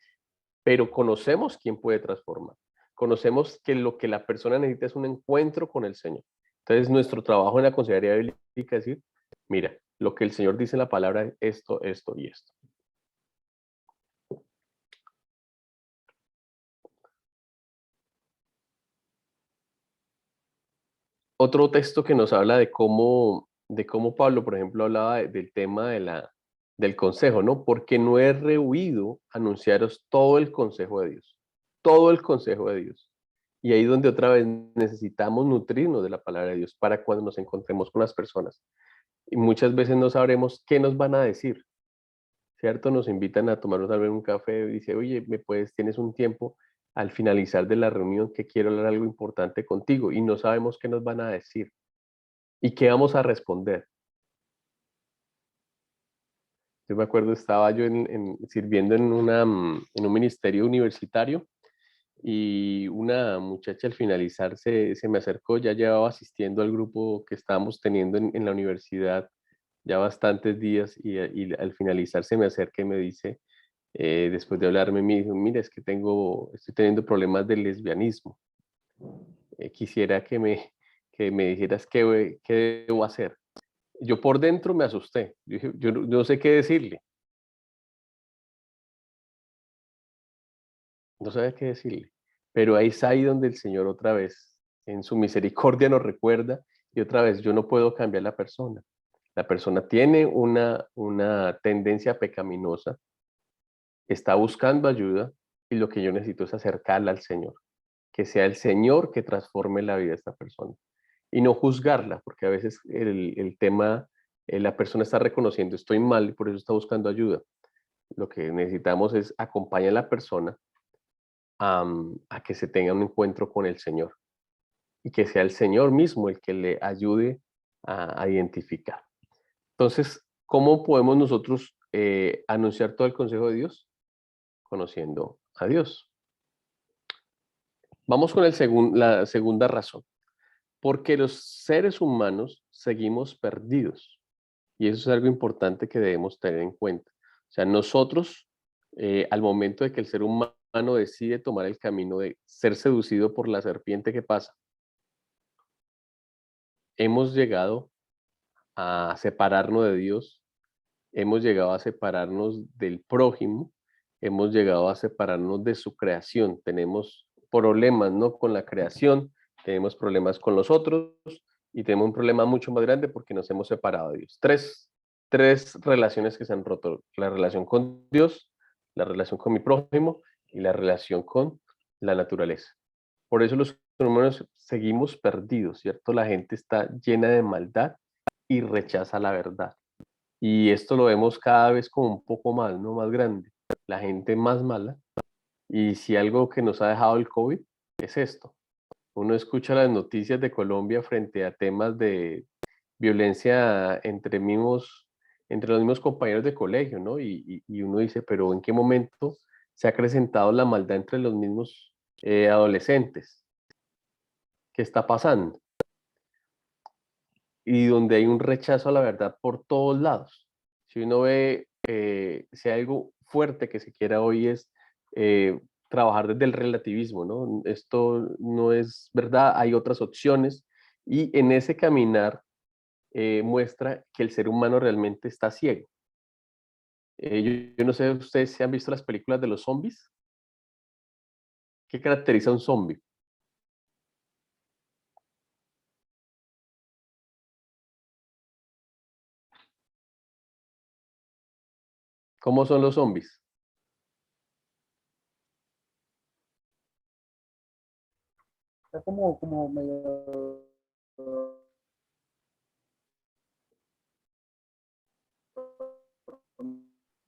[SPEAKER 1] pero conocemos quién puede transformar. Conocemos que lo que la persona necesita es un encuentro con el Señor. Entonces, nuestro trabajo en la consejería bíblica es decir, mira, lo que el Señor dice en la palabra es esto, esto y esto. Otro texto que nos habla de cómo Pablo, por ejemplo, hablaba del tema del consejo, ¿no? Porque no he rehuido anunciaros todo el consejo de Dios. Todo el consejo de Dios. Y ahí es donde otra vez necesitamos nutrirnos de la palabra de Dios para cuando nos encontremos con las personas. Y muchas veces no sabremos qué nos van a decir, ¿cierto? Nos invitan a tomarnos tal vez un café y dice, oye, tienes un tiempo al finalizar de la reunión que quiero hablar algo importante contigo y no sabemos qué nos van a decir y qué vamos a responder. Yo me acuerdo, estaba yo sirviendo en un ministerio universitario y una muchacha al finalizar se me acercó, ya llevaba asistiendo al grupo que estábamos teniendo en la universidad ya bastantes días y al finalizar se me acerca y me dice, después de hablarme, me dijo, mira, es que estoy teniendo problemas de lesbianismo. Quisiera que me dijeras qué debo hacer. Yo por dentro me asusté. Yo dije, yo no sé qué decirle. No sabía qué decirle. Pero ahí es ahí donde el Señor otra vez, en su misericordia, nos recuerda y otra vez, yo no puedo cambiar la persona. La persona tiene una tendencia pecaminosa, está buscando ayuda y lo que yo necesito es acercarla al Señor. Que sea el Señor que transforme la vida de esta persona y no juzgarla, porque a veces el tema, la persona está reconociendo, estoy mal y por eso está buscando ayuda. Lo que necesitamos es acompañar a la persona a que se tenga un encuentro con el Señor y que sea el Señor mismo el que le ayude a identificar. Entonces, ¿cómo podemos nosotros anunciar todo el consejo de Dios? Conociendo a Dios. Vamos con la segunda razón. Porque los seres humanos seguimos perdidos. Y eso es algo importante que debemos tener en cuenta. O sea, nosotros, al momento de que el ser humano decide tomar el camino de ser seducido por la serpiente, ¿qué pasa? Hemos llegado a separarnos de Dios, hemos llegado a separarnos del prójimo, hemos llegado a separarnos de su creación. Tenemos problemas, ¿no? Con la creación, tenemos problemas con los otros y tenemos un problema mucho más grande porque nos hemos separado de Dios. Tres relaciones que se han roto. La relación con Dios, la relación con mi prójimo y la relación con la naturaleza. Por eso los humanos seguimos perdidos, ¿cierto? La gente está llena de maldad y rechaza la verdad. Y esto lo vemos cada vez como un poco más, ¿no? Más grande. La gente más mala. Y si algo que nos ha dejado el COVID es esto. Uno escucha las noticias de Colombia frente a temas de violencia entre los mismos compañeros de colegio, ¿no? Y uno dice, pero ¿en qué momento se ha acrecentado la maldad entre los mismos adolescentes? ¿Qué está pasando? Y donde hay un rechazo a la verdad por todos lados. Si uno ve, si hay algo fuerte que se quiera hoy es trabajar desde el relativismo, ¿no? Esto no es verdad, hay otras opciones y en ese caminar muestra que el ser humano realmente está ciego. Yo no sé, ustedes si han visto las películas de los zombies. ¿Qué caracteriza a un zombie? ¿Cómo son los zombies?
[SPEAKER 2] Está como medio...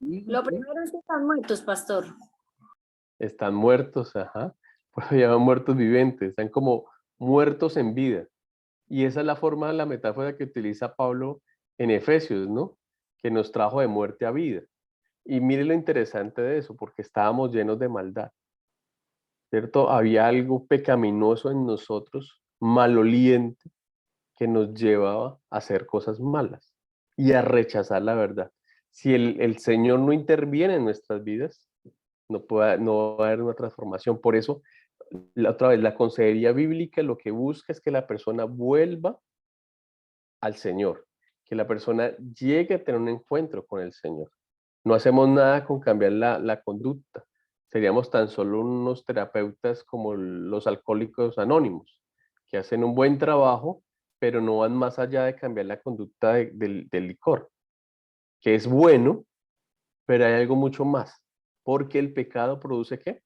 [SPEAKER 3] Lo primero es que están muertos, pastor.
[SPEAKER 1] Están muertos, ajá. Pues se llaman muertos vivientes, están como muertos en vida. Y esa es la forma, la metáfora que utiliza Pablo en Efesios, ¿no? Que nos trajo de muerte a vida. Y mire lo interesante de eso, porque estábamos llenos de maldad, ¿cierto? Había algo pecaminoso en nosotros, maloliente, que nos llevaba a hacer cosas malas y a rechazar la verdad. Si el Señor no interviene en nuestras vidas, no va a haber una transformación. Por eso, otra vez, la consejería bíblica lo que busca es que la persona vuelva al Señor, que la persona llegue a tener un encuentro con el Señor. No hacemos nada con cambiar la conducta. Seríamos tan solo unos terapeutas como los alcohólicos anónimos, que hacen un buen trabajo, pero no van más allá de cambiar la conducta del licor, que es bueno, pero hay algo mucho más, porque el pecado produce ¿qué?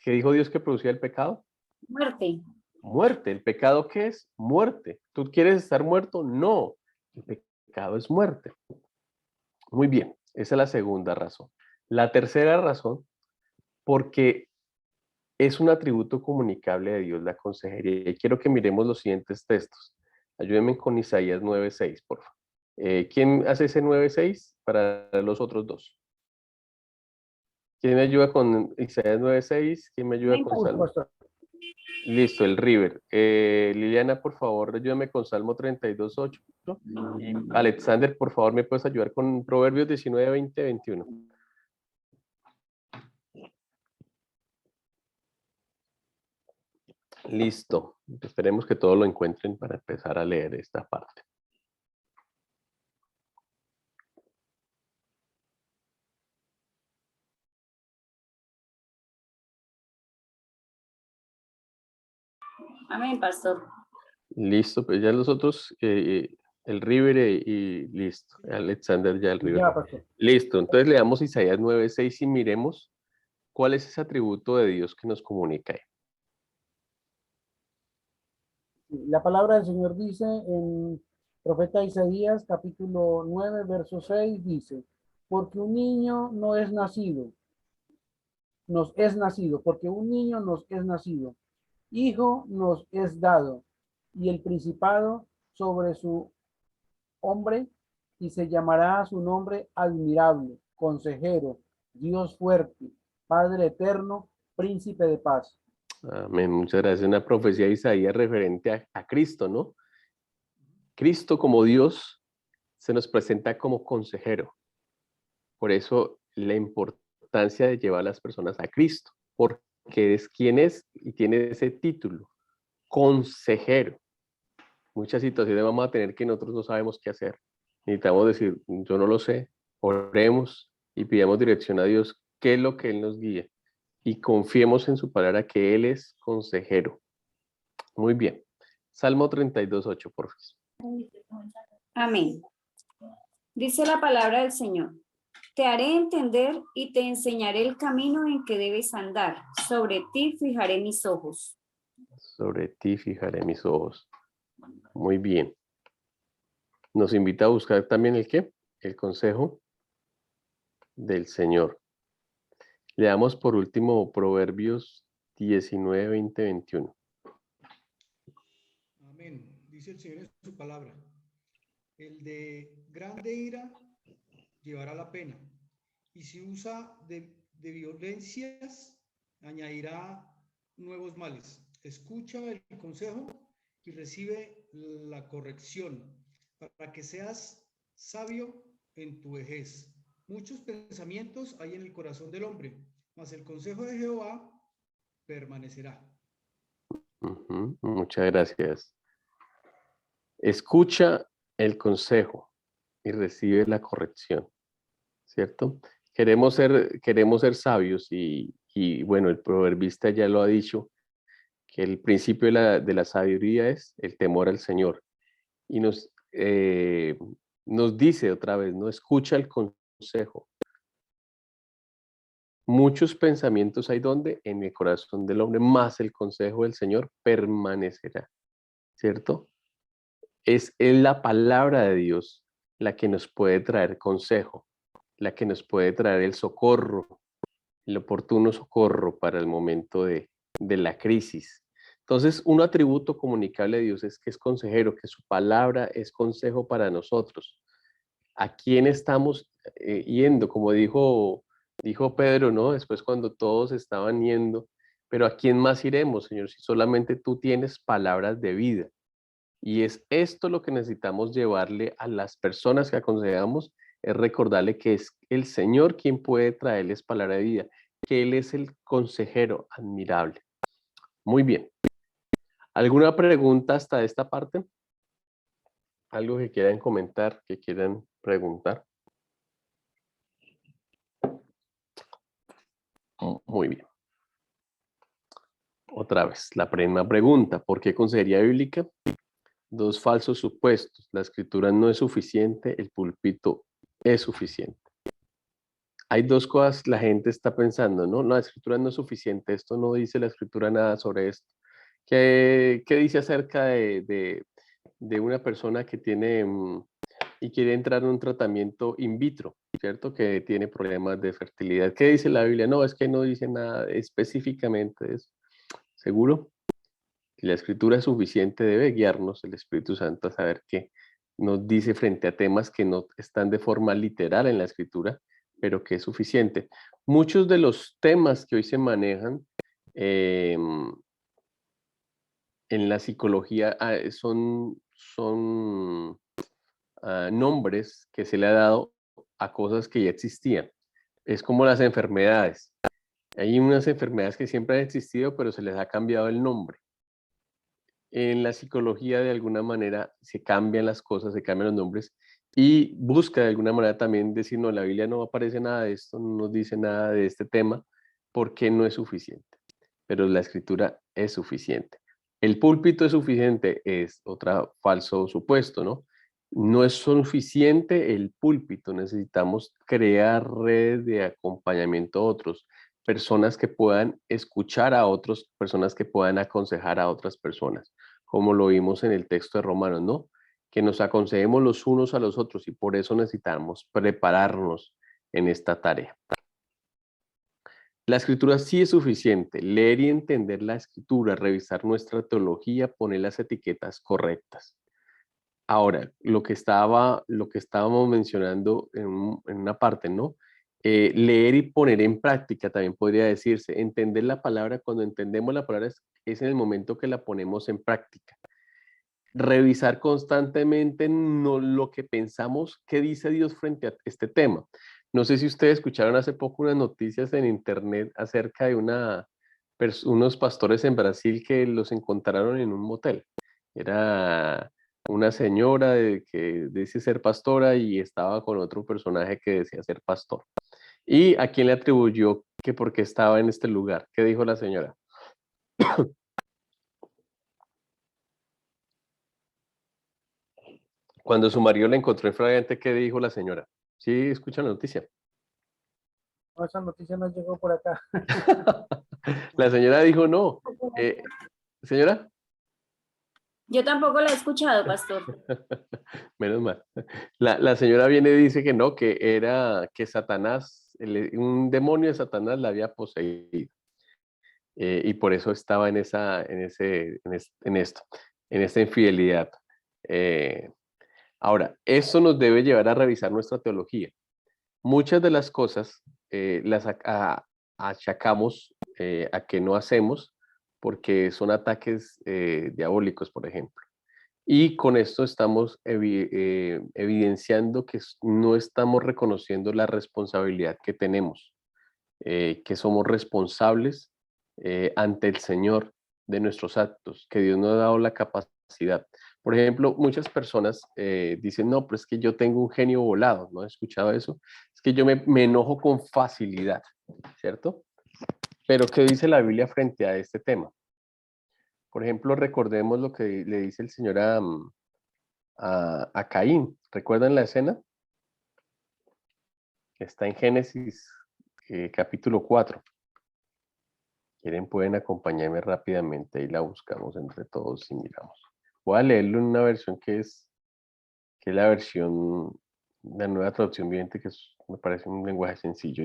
[SPEAKER 1] ¿Qué dijo Dios que producía el pecado?
[SPEAKER 3] Muerte.
[SPEAKER 1] Muerte. ¿El pecado qué es? Muerte. ¿Tú quieres estar muerto? No. El pecado es muerte. Muy bien. Esa es la segunda razón. La tercera razón, porque es un atributo comunicable de Dios la consejería. Y quiero que miremos los siguientes textos. Ayúdenme con Isaías 9:6, por favor. ¿Quién hace ese 9:6 para los otros dos? ¿Quién me ayuda con Isaías 9:6? ¿Quién me ayuda con Salmo?
[SPEAKER 2] Pastor.
[SPEAKER 1] Listo, el River. Liliana, por favor, ayúdame con Salmo 32:8. Y Alexander, por favor, ¿me puedes ayudar con Proverbios 19, 20, 21? Listo. Esperemos que todos lo encuentren para empezar a leer esta parte.
[SPEAKER 3] Amén, pastor.
[SPEAKER 1] Listo, pues ya los otros, el River y listo. Alexander ya el River.
[SPEAKER 2] Ya, pastor.
[SPEAKER 1] Listo, entonces leamos Isaías 9:6 y miremos cuál es ese atributo de Dios que nos comunica ahí.
[SPEAKER 2] La palabra del Señor dice en profeta Isaías, capítulo 9, verso 6, dice, porque un niño no es nacido, nos es nacido, porque un niño nos es nacido, hijo nos es dado, y el principado sobre su hombre, y se llamará su nombre admirable, consejero, Dios fuerte, Padre eterno, príncipe de paz.
[SPEAKER 1] Amén, muchas gracias. Una profecía de Isaías referente a Cristo, ¿no? Cristo como Dios se nos presenta como consejero. Por eso la importancia de llevar a las personas a Cristo, porque es quien es y tiene ese título, consejero. Muchas situaciones vamos a tener que nosotros no sabemos qué hacer. Necesitamos decir, yo no lo sé, oremos y pidamos dirección a Dios, qué es lo que Él nos guía. Y confiemos en su palabra que Él es consejero. Muy bien. Salmo 32:8, por favor.
[SPEAKER 3] Amén. Dice la palabra del Señor. Te haré entender y te enseñaré el camino en que debes andar. Sobre ti fijaré mis ojos.
[SPEAKER 1] Sobre ti fijaré mis ojos. Muy bien. Nos invita a buscar también el qué? El consejo del Señor. Leamos por último Proverbios 19, 20, 21.
[SPEAKER 4] Amén. Dice el Señor en su palabra. El de grande ira llevará la pena. Y si usa de violencias, añadirá nuevos males. Escucha el consejo y recibe la corrección para que seas sabio en tu vejez. Muchos pensamientos hay en el corazón del hombre, mas el consejo de Jehová permanecerá.
[SPEAKER 1] Muchas gracias. Escucha el consejo y recibe la corrección, ¿cierto? Queremos ser sabios y bueno, el proverbista ya lo ha dicho, que el principio de la sabiduría es el temor al Señor. Y nos dice otra vez, ¿no? Escucha el consejo. Muchos pensamientos hay donde en el corazón del hombre, más el consejo del Señor permanecerá, ¿cierto? Es la palabra de Dios la que nos puede traer consejo, la que nos puede traer el socorro, el oportuno socorro para el momento de la crisis. Entonces, un atributo comunicable de Dios es que es consejero, que su palabra es consejo para nosotros. ¿A quién estamos yendo? Como dijo Pedro, ¿no? Después cuando todos estaban yendo, pero ¿a quién más iremos, Señor? Si solamente tú tienes palabras de vida. Y es esto lo que necesitamos llevarle a las personas que aconsejamos, es recordarle que es el Señor quien puede traerles palabra de vida, que Él es el consejero admirable. Muy bien. ¿Alguna pregunta hasta esta parte? ¿Algo que quieran comentar, que quieran preguntar? Muy bien. Otra vez, la primera pregunta, ¿por qué consejería bíblica? Dos falsos supuestos. La escritura no es suficiente, el púlpito es suficiente. hay dos cosas la gente está pensando, ¿no? La escritura no es suficiente, esto no dice la escritura nada sobre esto. ¿Qué dice acerca de una persona que tiene y quiere entrar en un tratamiento in vitro, ¿cierto? Que tiene problemas de fertilidad. ¿Qué dice la Biblia? No, es que no dice nada específicamente de eso. ¿Seguro? Si la escritura es suficiente, debe guiarnos el Espíritu Santo a saber qué nos dice frente a temas que no están de forma literal en la escritura, pero que es suficiente. Muchos de los temas que hoy se manejan en la psicología son nombres que se le ha dado a cosas que ya existían. Es como las enfermedades. Hay unas enfermedades que siempre han existido, pero se les ha cambiado el nombre. En la psicología, de alguna manera, se cambian las cosas, se cambian los nombres y busca de alguna manera también decir, no, en la Biblia no aparece nada de esto, no nos dice nada de este tema, porque no es suficiente. Pero la escritura es suficiente. El púlpito es suficiente, es otro falso supuesto, ¿no? No es suficiente el púlpito, necesitamos crear redes de acompañamiento a otros, personas que puedan escuchar a otros, personas que puedan aconsejar a otras personas, como lo vimos en el texto de Romanos, ¿no? Que nos aconsejemos los unos a los otros y por eso necesitamos prepararnos en esta tarea. La escritura sí es suficiente, leer y entender la escritura, revisar nuestra teología, poner las etiquetas correctas. Ahora, lo que estábamos mencionando en una parte, ¿no? Leer y poner en práctica también podría decirse. Entender la palabra, cuando entendemos la palabra es en el momento que la ponemos en práctica. Revisar constantemente lo que pensamos, qué dice Dios frente a este tema. No sé si ustedes escucharon hace poco unas noticias en internet acerca de unos pastores en Brasil que los encontraron en un motel. Era una señora que dice ser pastora y estaba con otro personaje que decía ser pastor. ¿Y a quién le atribuyó que porque estaba en este lugar? ¿Qué dijo la señora? Cuando su marido la encontró infragante, ¿qué dijo la señora? Sí, escucha la noticia.
[SPEAKER 2] No, esa noticia no llegó por acá.
[SPEAKER 1] La señora dijo no. Señora,
[SPEAKER 3] Yo tampoco la he escuchado, pastor.
[SPEAKER 1] menos mal. La señora viene y dice que no, que era que Satanás, un demonio de Satanás la había poseído. Y por eso estaba en esto, en esta infidelidad. Ahora, eso nos debe llevar a revisar nuestra teología. Muchas de las cosas las achacamos a que no hacemos porque son ataques diabólicos, por ejemplo. Y con esto estamos evidenciando que no estamos reconociendo la responsabilidad que tenemos, que somos responsables ante el Señor de nuestros actos, que Dios nos ha dado la capacidad. Por ejemplo, muchas personas dicen, no, pero es que yo tengo un genio volado, ¿no he escuchado eso? Es que yo me enojo con facilidad, ¿cierto? Pero ¿qué dice la Biblia frente a este tema? Por ejemplo, recordemos lo que le dice el Señor a Caín. ¿Recuerdan la escena? Está en Génesis capítulo 4. Quieren, pueden acompañarme rápidamente y la buscamos entre todos y miramos. Voy a leerlo en una versión que es la versión, la nueva traducción viviente, me parece un lenguaje sencillo.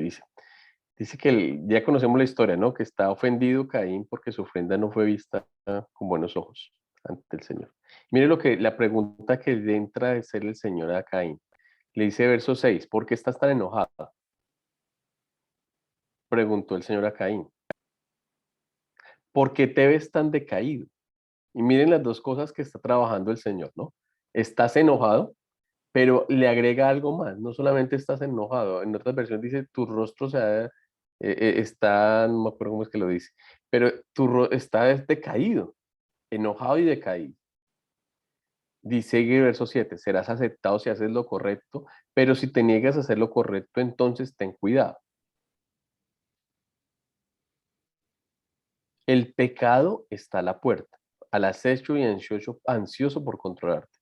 [SPEAKER 1] Dice que ya conocemos la historia, ¿no? Que está ofendido Caín porque su ofrenda no fue vista con buenos ojos ante el Señor. Mire la pregunta que le entra de ser el Señor a Caín. Le dice verso 6, ¿por qué estás tan enojado? Preguntó el Señor a Caín. ¿Por qué te ves tan decaído? Y miren las dos cosas que está trabajando el Señor, ¿no? Estás enojado, pero le agrega algo más. No solamente estás enojado, en otras versiones dice tu rostro está, no me acuerdo cómo es que lo dice, pero está decaído, enojado y decaído. Dice el verso 7, serás aceptado si haces lo correcto, pero si te niegas a hacer lo correcto, entonces ten cuidado. El pecado está a la puerta, al acecho y ansioso por controlarte,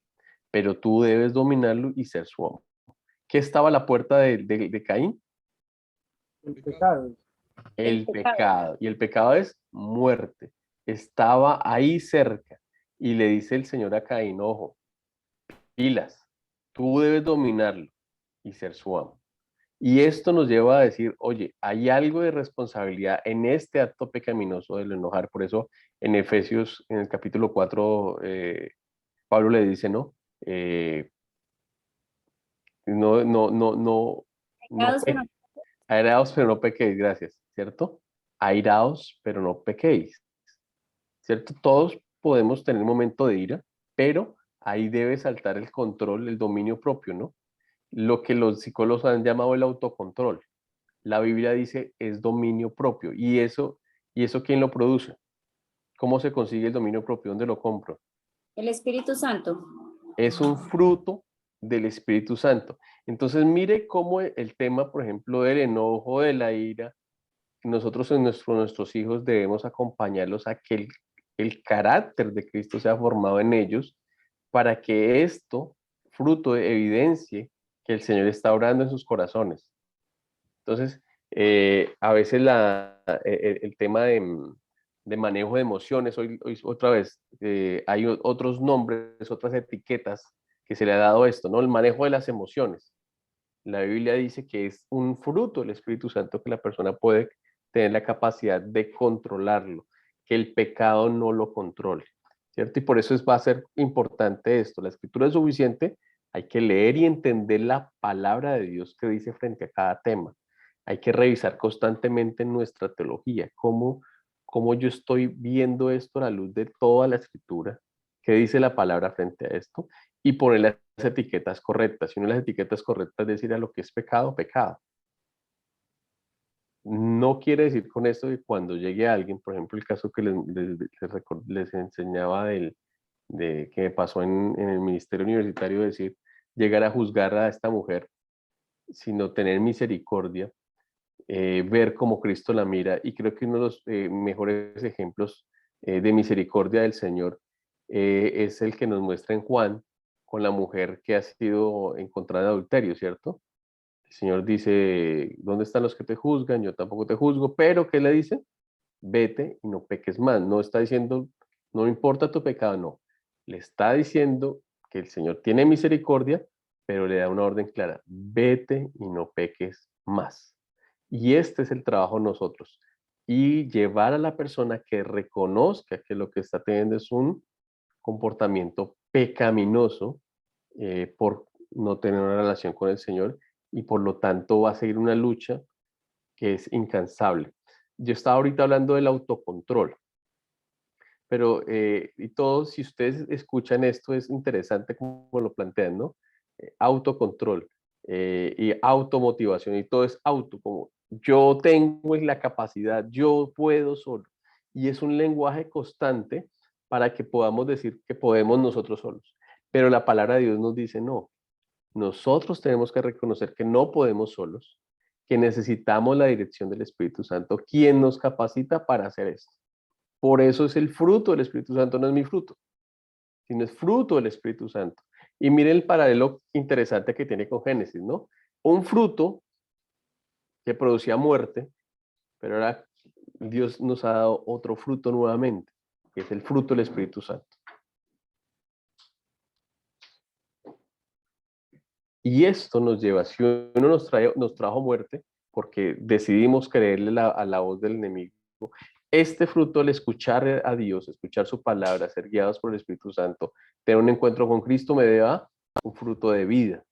[SPEAKER 1] pero tú debes dominarlo y ser su amo. ¿Qué estaba a la puerta de Caín?
[SPEAKER 2] El pecado.
[SPEAKER 1] El pecado. Y el pecado es muerte. Estaba ahí cerca. Y le dice el Señor a Caín, ojo, pilas, tú debes dominarlo y ser su amo. Y esto nos lleva a decir, oye, hay algo de responsabilidad en este acto pecaminoso del enojar. Por eso en Efesios, en el capítulo 4, Pablo le dice, ¿no? No
[SPEAKER 3] Pecados, pero
[SPEAKER 1] airaos, pero no pequéis, gracias, ¿cierto? Airaos, pero no pequéis, ¿cierto? Todos podemos tener un momento de ira, pero ahí debe saltar el control, el dominio propio, ¿no? Lo que los psicólogos han llamado el autocontrol. La Biblia dice es dominio propio. ¿Y eso quién lo produce? ¿Cómo se consigue el dominio propio? ¿Dónde lo compro?
[SPEAKER 3] el Espíritu Santo.
[SPEAKER 1] Es un fruto del Espíritu Santo. Entonces mire cómo el tema, por ejemplo, del enojo, de la ira, nosotros en nuestros hijos debemos acompañarlos a que el carácter de Cristo sea formado en ellos para que esto, fruto, evidencie que el Señor está obrando en sus corazones. Entonces, a veces el tema de manejo de emociones, hoy otra vez, hay otros nombres, otras etiquetas que se le ha dado a esto, ¿no? El manejo de las emociones. La Biblia dice que es un fruto del Espíritu Santo que la persona puede tener la capacidad de controlarlo, que el pecado no lo controle, ¿cierto? Y por eso va a ser importante esto. La Escritura es suficiente, hay que leer y entender la palabra de Dios que dice frente a cada tema. Hay que revisar constantemente nuestra teología, cómo yo estoy viendo esto a la luz de toda la Escritura, qué dice la palabra frente a esto, y poner las etiquetas correctas. Si no las etiquetas correctas, decir a lo que es pecado, pecado. No quiere decir con esto que cuando llegue alguien, por ejemplo, el caso que les enseñaba de que me pasó en el ministerio universitario, decir, llegar a juzgar a esta mujer, sino tener misericordia, ver cómo Cristo la mira. Y creo que uno de los mejores ejemplos de misericordia del Señor es el que nos muestra en Juan, con la mujer que ha sido encontrada en adulterio, ¿cierto? El Señor dice, ¿dónde están los que te juzgan? Yo tampoco te juzgo, pero ¿qué le dice? Vete y no peques más. No está diciendo, no importa tu pecado, no. Le está diciendo que el Señor tiene misericordia, pero le da una orden clara, vete y no peques más. Y este es el trabajo de nosotros. Y llevar a la persona que reconozca que lo que está teniendo es un comportamiento pecaminoso por no tener una relación con el Señor y por lo tanto va a seguir una lucha que es incansable. Yo estaba ahorita hablando del autocontrol, pero y todos, si ustedes escuchan esto, es interesante como lo plantean, ¿no? Autocontrol y automotivación y todo es auto, como yo tengo la capacidad, yo puedo solo. Y es un lenguaje constante para que podamos decir que podemos nosotros solos. Pero la palabra de Dios nos dice no. Nosotros tenemos que reconocer que no podemos solos, que necesitamos la dirección del Espíritu Santo, quien nos capacita para hacer esto. Por eso es el fruto del Espíritu Santo, no es mi fruto, sino es fruto del Espíritu Santo. Y miren el paralelo interesante que tiene con Génesis, ¿no? Un fruto que producía muerte, pero ahora Dios nos ha dado otro fruto nuevamente, que es el fruto del Espíritu Santo. Y esto nos lleva, si uno nos trajo muerte, porque decidimos creerle a la voz del enemigo, este fruto, al escuchar a Dios, escuchar su palabra, ser guiados por el Espíritu Santo, tener un encuentro con Cristo, me da un fruto de vida,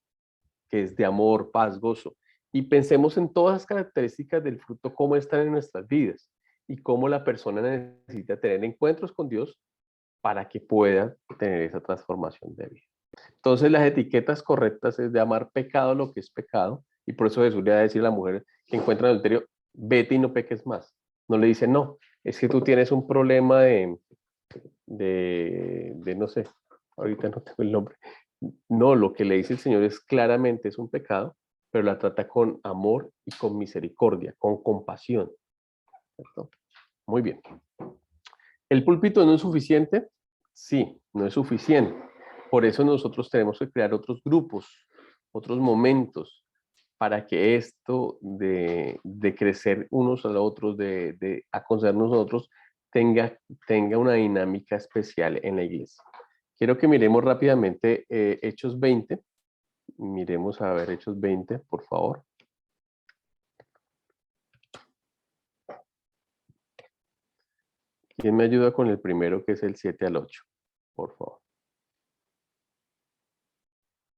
[SPEAKER 1] que es de amor, paz, gozo. Y pensemos en todas las características del fruto, cómo están en nuestras vidas y cómo la persona necesita tener encuentros con Dios para que pueda tener esa transformación de vida. Entonces las etiquetas correctas es de amar pecado lo que es pecado, y por eso Jesús le va a decir a la mujer que encuentra adulterio, vete y no peques más. No le dice, no, es que tú tienes un problema no sé, ahorita no tengo el nombre. No, lo que le dice el Señor es claramente es un pecado, pero la trata con amor y con misericordia, con compasión. ¿Cierto? Muy bien. ¿El púlpito no es suficiente? Sí, no es suficiente. Por eso nosotros tenemos que crear otros grupos, otros momentos, para que esto de crecer unos a los otros, de aconsejarnos nosotros, tenga una dinámica especial en la iglesia. Quiero que miremos rápidamente Hechos 20. Miremos a ver Hechos 20, por favor. ¿Quién me ayuda con el primero, que es el 7 al 8? Por favor.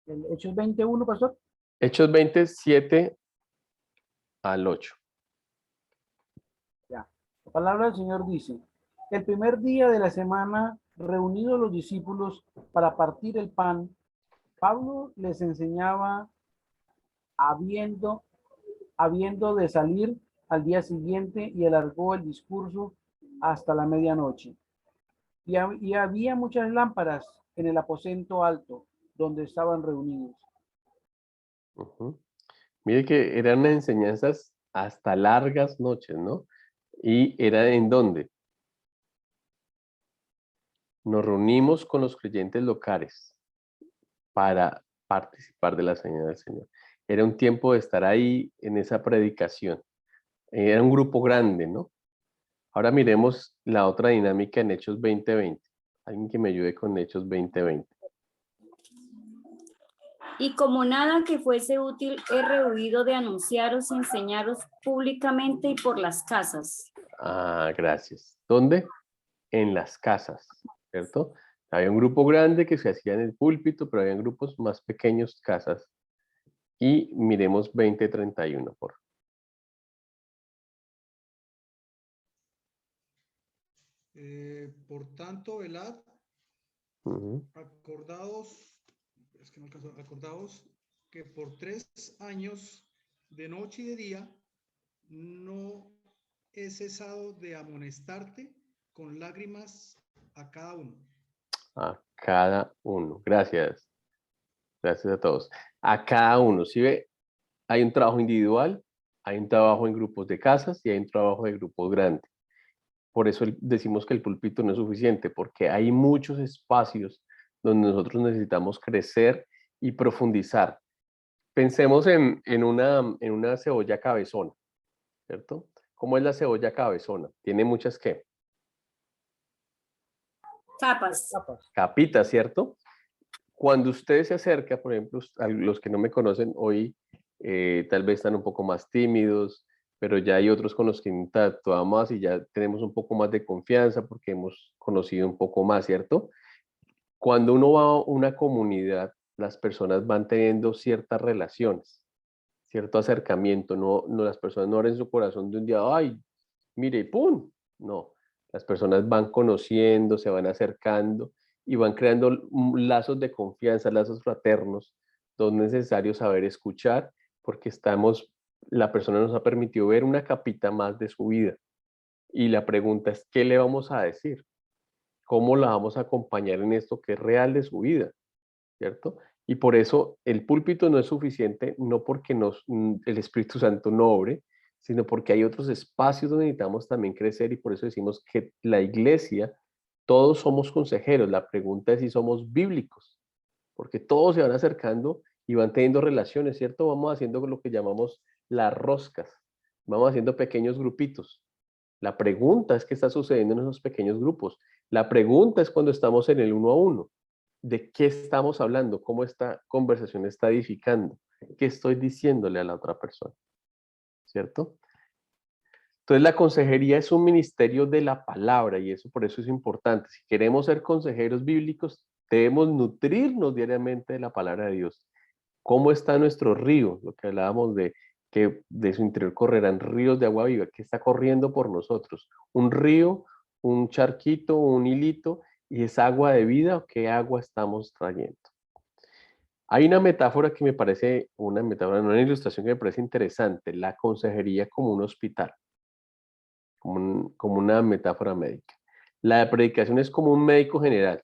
[SPEAKER 2] El Hechos 21, pastor.
[SPEAKER 1] Hechos 27 al 8.
[SPEAKER 2] Ya. La palabra del Señor dice, el primer día de la semana, reunidos los discípulos para partir el pan, Pablo les enseñaba habiendo de salir al día siguiente y alargó el discurso hasta la medianoche. Y había muchas lámparas en el aposento alto donde estaban reunidos.
[SPEAKER 1] Mire que eran enseñanzas hasta largas noches, ¿no? ¿Y era en dónde? Nos reunimos con los creyentes locales para participar de la señal del Señor. Era un tiempo de estar ahí en esa predicación. Era un grupo grande, ¿no? Ahora miremos la otra dinámica en Hechos 20:20. Alguien que me ayude con Hechos 20:20.
[SPEAKER 3] Y como nada que fuese útil, he rehuido de anunciaros y enseñaros públicamente y por las casas.
[SPEAKER 1] Ah, gracias. ¿Dónde? En las casas, ¿cierto? Había un grupo grande que se hacía en el púlpito, pero había grupos más pequeños, casas. Y miremos 20:31, por favor.
[SPEAKER 4] Por tanto, velad, acordaos que por 3 años, de noche y de día, no he cesado de amonestarte con lágrimas a cada uno.
[SPEAKER 1] A cada uno. Gracias. Gracias a todos. A cada uno. ¿Sí ve? Hay un trabajo individual, hay un trabajo en grupos de casas y hay un trabajo de grupos grandes. Por eso decimos que el púlpito no es suficiente, porque hay muchos espacios donde nosotros necesitamos crecer y profundizar. Pensemos en una cebolla cabezona, ¿cierto? ¿Cómo es la cebolla cabezona? Tiene muchas, ¿qué?
[SPEAKER 3] Capas.
[SPEAKER 1] Capitas, ¿cierto? Cuando usted se acerca, por ejemplo, a los que no me conocen hoy, tal vez están un poco más tímidos, pero ya hay otros con los que interactuamos y ya tenemos un poco más de confianza porque hemos conocido un poco más, ¿cierto? Cuando uno va a una comunidad, las personas van teniendo ciertas relaciones, cierto acercamiento, no las personas no abren su corazón de un día, ay, mire, ¡pum! No, las personas van conociendo, se van acercando y van creando lazos de confianza, lazos fraternos, donde es necesario saber escuchar, porque la persona nos ha permitido ver una capita más de su vida. Y la pregunta es, ¿qué le vamos a decir? ¿Cómo la vamos a acompañar en esto que es real de su vida? ¿Cierto? Y por eso el púlpito no es suficiente, no porque el Espíritu Santo no obre, sino porque hay otros espacios donde necesitamos también crecer y por eso decimos que la iglesia, todos somos consejeros. La pregunta es si somos bíblicos, porque todos se van acercando y van teniendo relaciones, ¿cierto? Vamos haciendo lo que llamamos las roscas, vamos haciendo pequeños grupitos. La pregunta es qué está sucediendo en esos pequeños grupos. La pregunta es cuando estamos en el uno a uno. ¿De qué estamos hablando? ¿Cómo esta conversación está edificando? ¿Qué estoy diciéndole a la otra persona? ¿Cierto? Entonces la consejería es un ministerio de la palabra y eso por eso es importante. Si queremos ser consejeros bíblicos, debemos nutrirnos diariamente de la palabra de Dios. ¿Cómo está nuestro río? Lo que hablábamos de que de su interior correrán ríos de agua viva. ¿Qué está corriendo por nosotros? ¿Un río, un charquito, un hilito? ¿Y es agua de vida o qué agua estamos trayendo? Hay una metáfora que me parece, una ilustración que me parece interesante, la consejería como un hospital, como una metáfora médica. La predicación es como un médico general,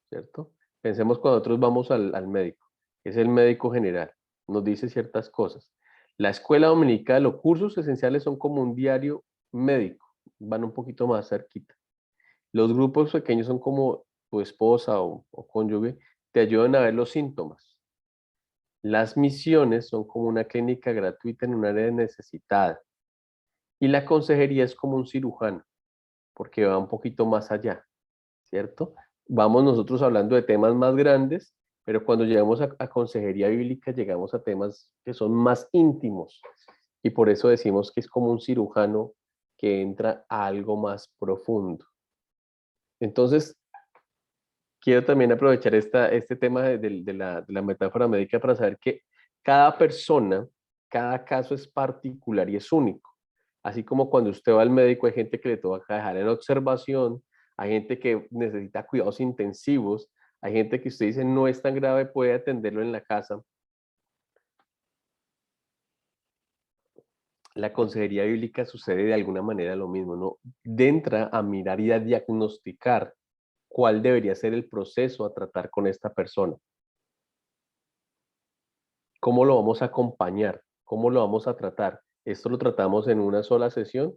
[SPEAKER 1] ¿cierto? Pensemos cuando nosotros vamos al médico, es el médico general, nos dice ciertas cosas. La escuela dominical o cursos esenciales son como un diario médico, van un poquito más cerquita. Los grupos pequeños son como tu esposa o cónyuge, te ayudan a ver los síntomas. Las misiones son como una clínica gratuita en un área necesitada. Y la consejería es como un cirujano, porque va un poquito más allá, ¿cierto? Vamos nosotros hablando de temas más grandes, pero cuando llegamos a consejería bíblica llegamos a temas que son más íntimos. Y por eso decimos que es como un cirujano que entra a algo más profundo. Entonces, quiero también aprovechar este tema de la metáfora médica para saber que cada persona, cada caso es particular y es único. Así como cuando usted va al médico, hay gente que le toca dejar en observación, hay gente que necesita cuidados intensivos, hay gente que usted dice no es tan grave, puede atenderlo en la casa. La consejería bíblica sucede de alguna manera lo mismo, ¿no? Entra a mirar y a diagnosticar cuál debería ser el proceso a tratar con esta persona. ¿Cómo lo vamos a acompañar? ¿Cómo lo vamos a tratar? ¿Esto lo tratamos en una sola sesión?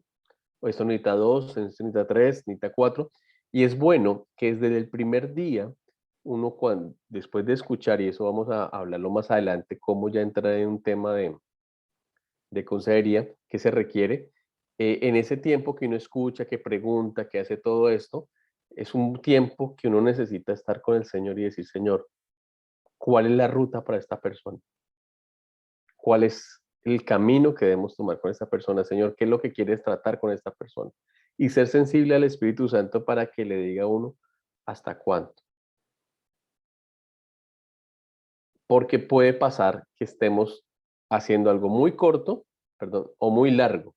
[SPEAKER 1] ¿O esto necesita 2, esto necesita 3, necesita 4? Y es bueno que desde el primer día, uno después de escuchar, y eso vamos a hablarlo más adelante, cómo ya entrar en un tema de consejería que se requiere, en ese tiempo que uno escucha, que pregunta, que hace todo esto, es un tiempo que uno necesita estar con el Señor y decir, Señor, ¿cuál es la ruta para esta persona? ¿Cuál es el camino que debemos tomar con esta persona? Señor, ¿qué es lo que quieres tratar con esta persona? Y ser sensible al Espíritu Santo para que le diga a uno hasta cuánto. Porque puede pasar que estemos haciendo algo muy corto, perdón, o muy largo.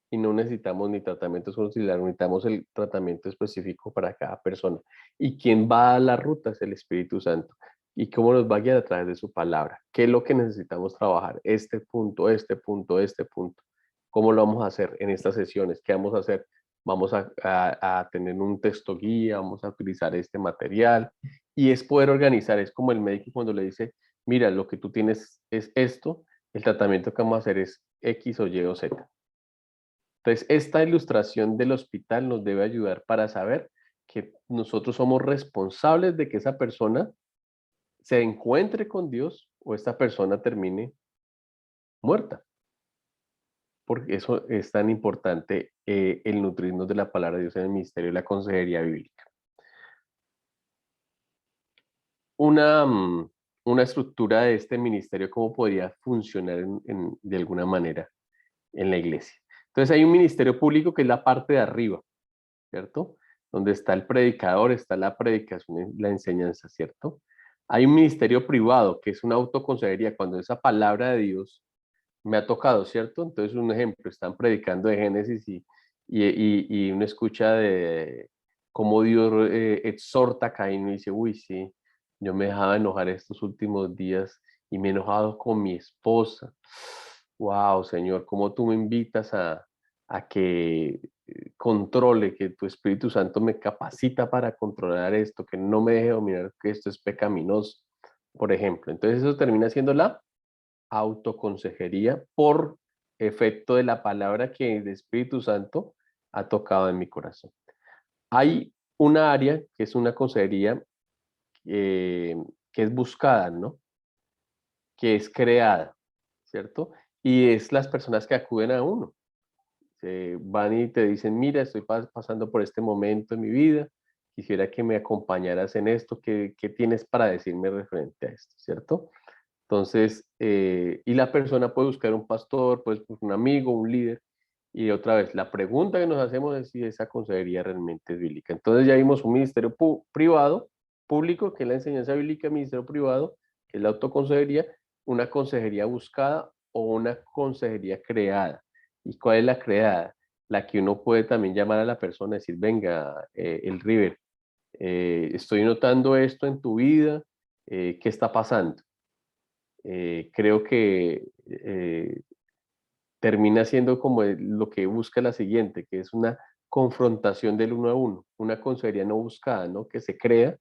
[SPEAKER 1] Y no necesitamos ni tratamientos cortos ni largos, necesitamos el tratamiento específico para cada persona. Y quien va a la ruta es el Espíritu Santo. ¿Y cómo nos va a guiar? A través de su palabra? ¿Qué es lo que necesitamos trabajar? Este punto, este punto, este punto. ¿Cómo lo vamos a hacer en estas sesiones? ¿Qué vamos a hacer? Vamos a tener un texto guía, vamos a utilizar este material. Y es poder organizar, es como el médico cuando le dice, mira, lo que tú tienes es esto, el tratamiento que vamos a hacer es X o Y o Z. Entonces, esta ilustración del hospital nos debe ayudar para saber que nosotros somos responsables de que esa persona se encuentre con Dios o esta persona termine muerta. Porque eso es tan importante, el nutrirnos de la palabra de Dios en el ministerio de la consejería bíblica. Una, una estructura de este ministerio, ¿cómo podría funcionar de alguna manera en la iglesia? Entonces hay un ministerio público que es la parte de arriba, ¿cierto? Donde está el predicador, está la predicación, la enseñanza, ¿cierto? Hay un ministerio privado, que es una autoconsejería, cuando esa palabra de Dios me ha tocado, ¿cierto? Entonces, un ejemplo, están predicando de Génesis y uno escucha de cómo Dios exhorta a Caín y dice, uy, sí, yo me dejaba enojar estos últimos días y me he enojado con mi esposa. Wow, Señor, cómo tú me invitas a que controle, que tu Espíritu Santo me capacita para controlar esto, que no me deje dominar, que esto es pecaminoso, por ejemplo. Entonces eso termina siendo la autoconsejería por efecto de la palabra que el Espíritu Santo ha tocado en mi corazón. Hay una área que es una consejería que es buscada, ¿no? Que es creada, ¿cierto? Y es las personas que acuden a uno. Van y te dicen, mira, estoy pasando por este momento en mi vida, quisiera que me acompañaras en esto, ¿qué tienes para decirme referente a esto, ¿cierto? Entonces, y la persona puede buscar un pastor, pues un amigo, un líder, y otra vez, la pregunta que nos hacemos es si esa consejería realmente es bíblica. Entonces ya vimos un ministerio privado, público, que es la enseñanza bíblica, ministerio privado, que es la autoconsejería, una consejería buscada o una consejería creada. ¿Y cuál es la creada? La que uno puede también llamar a la persona y decir, venga, el River, estoy notando esto en tu vida, ¿qué está pasando? Creo que termina siendo como lo que busca la siguiente, que es una confrontación del uno a uno, una consejería no buscada, ¿no? Que se crea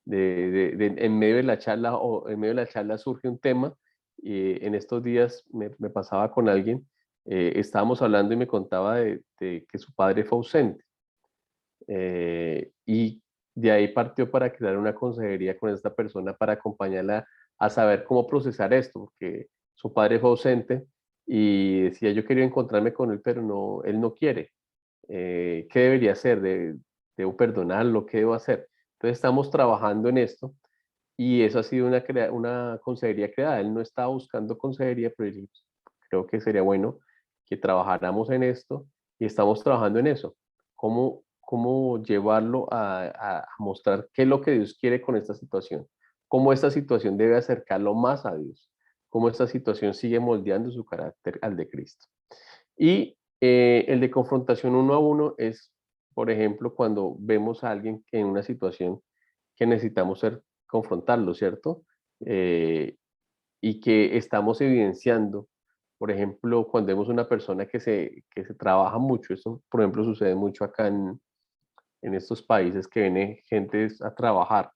[SPEAKER 1] en medio de la charla o en medio de la charla surge un tema. Y en estos días me pasaba con alguien, estábamos hablando y me contaba de que su padre fue ausente. Y de ahí partió para crear una consejería con esta persona para acompañarla a saber cómo procesar esto, porque su padre fue ausente y decía, yo quería encontrarme con él, pero no, él no quiere. ¿Qué debería hacer? ¿Debo perdonarlo? ¿Qué debo hacer? Entonces estamos trabajando en esto y eso ha sido una consejería creada. Él no estaba buscando consejería, pero yo creo que sería bueno que trabajáramos en esto y estamos trabajando en eso. ¿Cómo llevarlo a mostrar qué es lo que Dios quiere con esta situación? ¿Cómo esta situación debe acercarlo más a Dios? ¿Cómo esta situación sigue moldeando su carácter al de Cristo? Y el de confrontación uno a uno es, por ejemplo, cuando vemos a alguien en una situación que necesitamos confrontarlo, ¿cierto? Y que estamos evidenciando, por ejemplo, cuando vemos una persona que se trabaja mucho, esto por ejemplo sucede mucho acá en estos países que viene gente a trabajar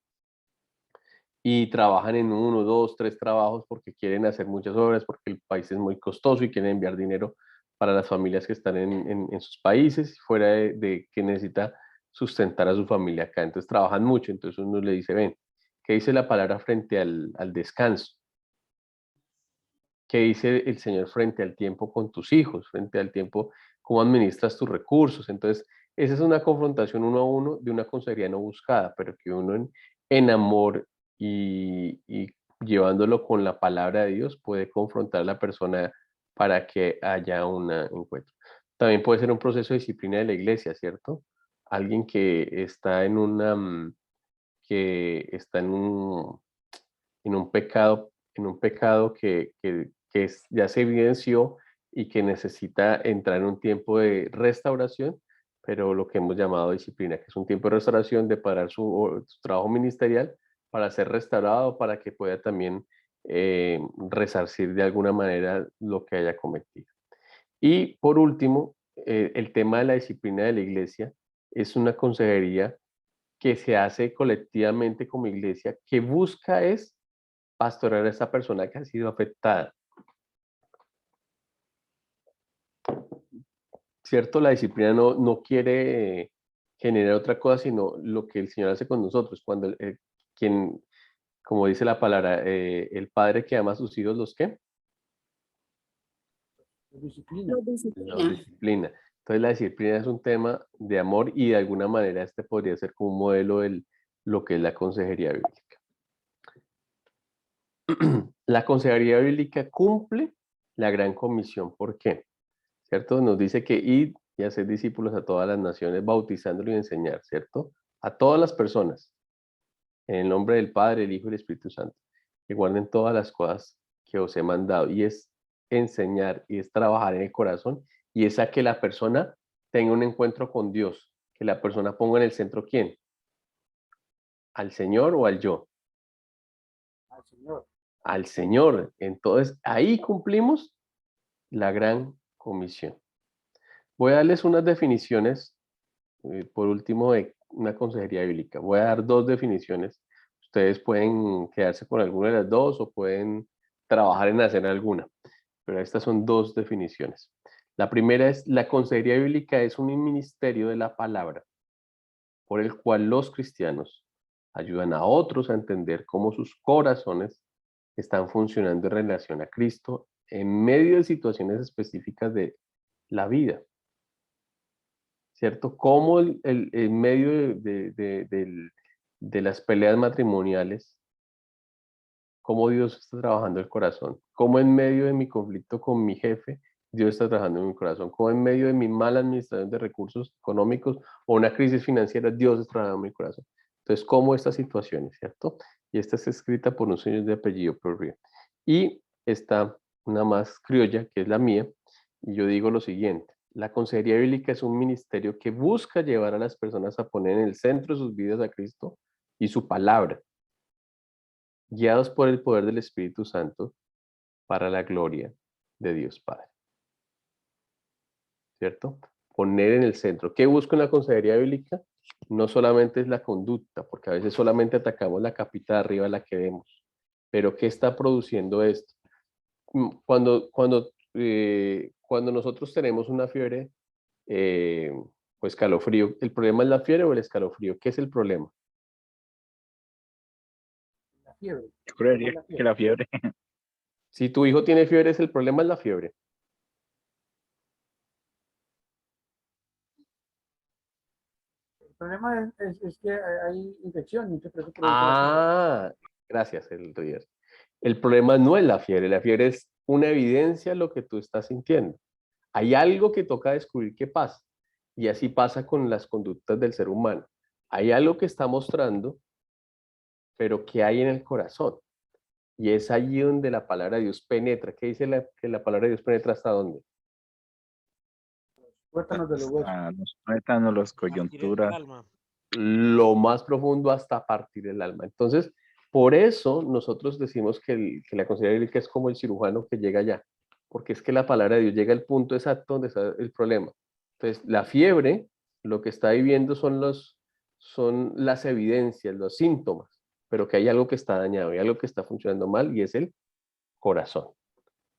[SPEAKER 1] y trabajan en uno, dos, tres trabajos porque quieren hacer muchas obras, porque el país es muy costoso y quieren enviar dinero para las familias que están en sus países, fuera de que necesita sustentar a su familia acá. Entonces trabajan mucho, entonces uno le dice, ven, ¿qué dice la palabra frente al descanso? ¿Qué dice el Señor frente al tiempo con tus hijos, frente al tiempo, cómo administras tus recursos? Entonces, esa es una confrontación uno a uno de una consejería no buscada, pero que uno en amor y llevándolo con la palabra de Dios puede confrontar a la persona para que haya un encuentro. También puede ser un proceso de disciplina de la iglesia, ¿cierto? Alguien que está que está en un pecado ya se evidenció y que necesita entrar en un tiempo de restauración, pero lo que hemos llamado disciplina, que es un tiempo de restauración, de parar su trabajo ministerial para ser restaurado, para que pueda también resarcir de alguna manera lo que haya cometido. Y por último, el tema de la disciplina de la iglesia es una consejería que se hace colectivamente como iglesia, que busca es pastorear a esa persona que ha sido afectada. ¿Cierto? La disciplina no quiere generar otra cosa, sino lo que el Señor hace con nosotros. Cuando quien, como dice la palabra, el padre que ama a sus hijos, ¿los qué?
[SPEAKER 2] Disciplina.
[SPEAKER 3] Los
[SPEAKER 1] Los
[SPEAKER 3] disciplina.
[SPEAKER 1] disciplina. Entonces la disciplina es un tema de amor y de alguna manera este podría ser como un modelo de lo que es la consejería bíblica. La consejería bíblica cumple la gran comisión. ¿Por qué? ¿Cierto? Nos dice que id y hacer discípulos a todas las naciones, bautizándolo y enseñar, ¿cierto? A todas las personas, en el nombre del Padre, el Hijo y el Espíritu Santo, que guarden todas las cosas que os he mandado. Y es enseñar y es trabajar en el corazón y es a que la persona tenga un encuentro con Dios, que la persona ponga en el centro ¿quién? ¿Al Señor o al yo?
[SPEAKER 2] Al Señor.
[SPEAKER 1] Al Señor. Entonces, ahí cumplimos la gran comisión. Voy a darles unas definiciones, por último, de una consejería bíblica. Voy a dar dos definiciones. Ustedes pueden quedarse con alguna de las dos o pueden trabajar en hacer alguna, pero estas son dos definiciones. La primera es, la consejería bíblica es un ministerio de la palabra por el cual los cristianos ayudan a otros a entender cómo sus corazones están funcionando en relación a Cristo en medio de situaciones específicas de la vida. ¿Cierto? Cómo en medio de las peleas matrimoniales, cómo Dios está trabajando el corazón, cómo en medio de mi conflicto con mi jefe, Dios está trabajando en mi corazón, cómo en medio de mi mala administración de recursos económicos o una crisis financiera, Dios está trabajando en mi corazón. Entonces, ¿cómo estas situaciones, cierto? Y esta es escrita por un señor de apellido Perry. Y está una más criolla, que es la mía, y yo digo lo siguiente: la consejería bíblica es un ministerio que busca llevar a las personas a poner en el centro de sus vidas a Cristo y su palabra, guiados por el poder del Espíritu Santo para la gloria de Dios Padre. ¿Cierto? Poner en el centro. ¿Qué busca una consejería bíblica? No solamente es la conducta, porque a veces solamente atacamos la capita de arriba, la que vemos. Pero ¿qué está produciendo esto? Cuando nosotros tenemos una fiebre, pues escalofrío, ¿el problema es la fiebre o el escalofrío? ¿Qué es el problema?
[SPEAKER 2] fiebre.
[SPEAKER 5] Yo creería que la fiebre.
[SPEAKER 1] Si tu hijo tiene fiebre, el problema es la fiebre.
[SPEAKER 2] El problema es que hay infección, muchas veces por eso
[SPEAKER 1] Ah, gracias, el Rier. El problema no es la fiebre es una evidencia de lo que tú estás sintiendo. Hay algo que toca descubrir qué pasa. Y así pasa con las conductas del ser humano. Hay algo que está mostrando, pero que hay en el corazón. Y es allí donde la palabra de Dios penetra. ¿Qué dice que la palabra de Dios penetra hasta dónde?
[SPEAKER 2] Cuéntanos de los huesos.
[SPEAKER 5] A los tuétanos, los
[SPEAKER 6] Partir el
[SPEAKER 5] coyunturas.
[SPEAKER 6] alma.
[SPEAKER 1] Lo más profundo hasta partir el alma. Entonces, por eso nosotros decimos que la consejería bíblica es como el cirujano que llega allá, porque es que la palabra de Dios llega al punto exacto donde está el problema. Entonces, la fiebre, lo que está viviendo son las evidencias, los síntomas, pero que hay algo que está dañado, hay algo que está funcionando mal y es el corazón.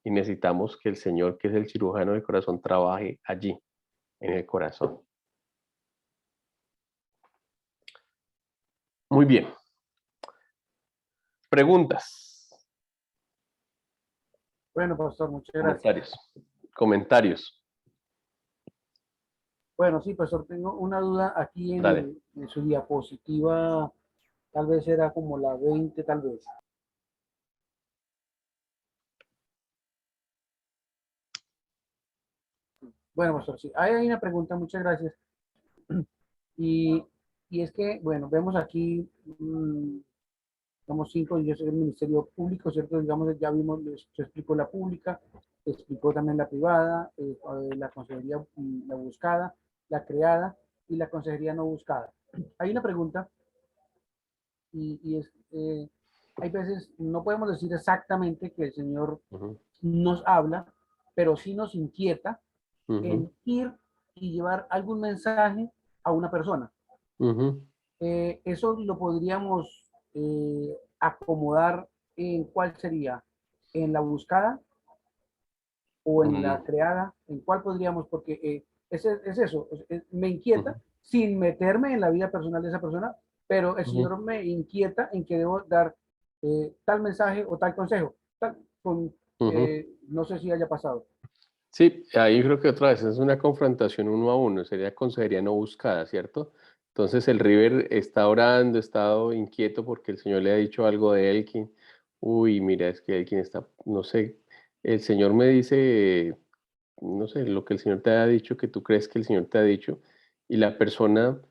[SPEAKER 1] Y necesitamos que el Señor, que es el cirujano del corazón, trabaje allí, en el corazón. Muy bien. Preguntas,
[SPEAKER 2] Bueno, pastor, muchas gracias.
[SPEAKER 1] comentarios.
[SPEAKER 2] Bueno, sí, pastor, tengo una duda aquí
[SPEAKER 1] Dale.
[SPEAKER 2] en su diapositiva, tal vez era como la 20, tal vez. Bueno, pastor, sí, ahí hay una pregunta, muchas gracias. Y es que, bueno, vemos aquí, somos 5, yo soy el Ministerio Público, ¿cierto? Digamos, ya vimos, se explicó la pública, se explicó también la privada, la consejería, la buscada, la creada y la consejería no buscada. Hay una pregunta y es, hay veces, no podemos decir exactamente que el Señor nos habla, pero sí nos inquieta en ir y llevar algún mensaje a una persona. Eso lo podríamos acomodar en cuál sería, en la buscada o en la creada, en cuál podríamos, porque es eso, me inquieta sin meterme en la vida personal de esa persona, pero el Señor me inquieta en que debo dar tal mensaje o tal consejo, no sé si haya pasado.
[SPEAKER 1] Sí, ahí creo que otra vez es una confrontación uno a uno, sería consejería no buscada, ¿cierto? Entonces el River está orando, está inquieto porque el Señor le ha dicho algo de Elkin. Uy, mira, es que Elkin está, no sé, el Señor me dice, no sé, lo que el Señor te ha dicho, que tú crees que el Señor te ha dicho, y la persona,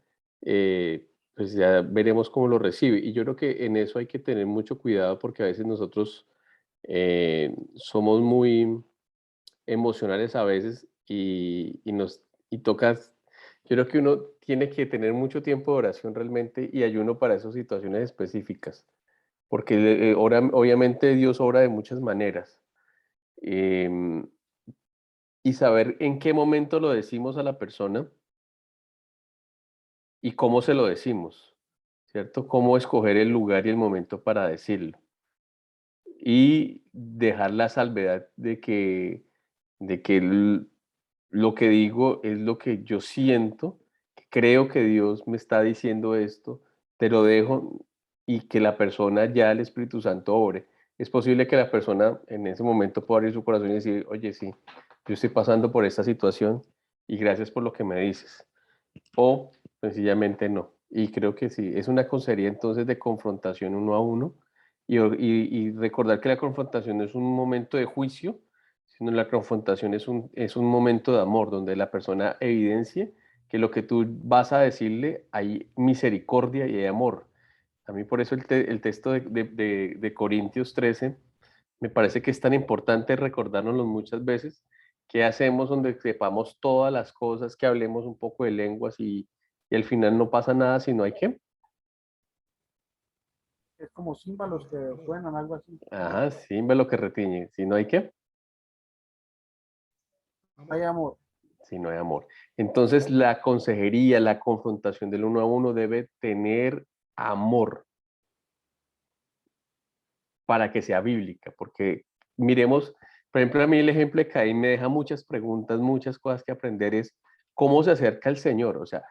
[SPEAKER 1] pues ya veremos cómo lo recibe. Y yo creo que en eso hay que tener mucho cuidado porque a veces nosotros somos muy emocionales a veces y tocas, yo creo que uno tiene que tener mucho tiempo de oración realmente y ayuno para esas situaciones específicas, porque obviamente Dios obra de muchas maneras. em, y saber en qué momento lo decimos a la persona y cómo se lo decimos, ¿cierto? Cómo escoger el lugar y el momento para decirlo. Y dejar la salvedad de que lo que digo es lo que yo siento, que creo que Dios me está diciendo esto, te lo dejo y que la persona ya el Espíritu Santo obre. Es posible que la persona en ese momento pueda abrir su corazón y decir, oye, sí, yo estoy pasando por esta situación y gracias por lo que me dices. O sencillamente no. Y creo que sí, es una consejería entonces de confrontación uno a uno y recordar que la confrontación no es un momento de juicio, sino la confrontación es un momento de amor, donde la persona evidencie que lo que tú vas a decirle hay misericordia y hay amor. A mí por eso el texto de Corintios 13 me parece que es tan importante recordárnoslo muchas veces. ¿Qué hacemos donde sepamos todas las cosas, que hablemos un poco de lenguas y al final no pasa nada si no hay qué?
[SPEAKER 2] Es como címbalos que suenan, algo así.
[SPEAKER 1] Ajá, sí, ve lo que retiñe. Si no hay qué,
[SPEAKER 2] Hay amor.
[SPEAKER 1] si no hay amor. Entonces la consejería, la confrontación del uno a uno debe tener amor para que sea bíblica, porque miremos, por ejemplo, a mí el ejemplo de Caín me deja muchas preguntas, muchas cosas que aprender, es cómo se acerca el Señor. O sea,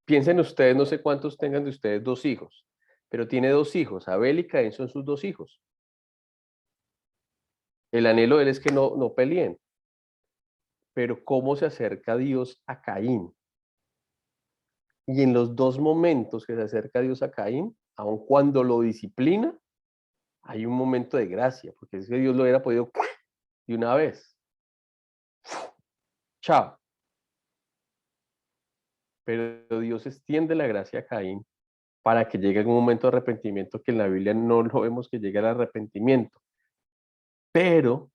[SPEAKER 1] piensen ustedes, no sé cuántos tengan de ustedes 2 hijos, pero tiene 2 hijos. Abel y Caín son sus 2 hijos. El anhelo de él es que no peleen. Pero ¿cómo se acerca Dios a Caín? Y en los 2 momentos que se acerca Dios a Caín, aun cuando lo disciplina, hay un momento de gracia, porque es que Dios lo hubiera podido de una vez. Chao. Pero Dios extiende la gracia a Caín para que llegue un momento de arrepentimiento que en la Biblia no lo vemos que llegue al arrepentimiento. Pero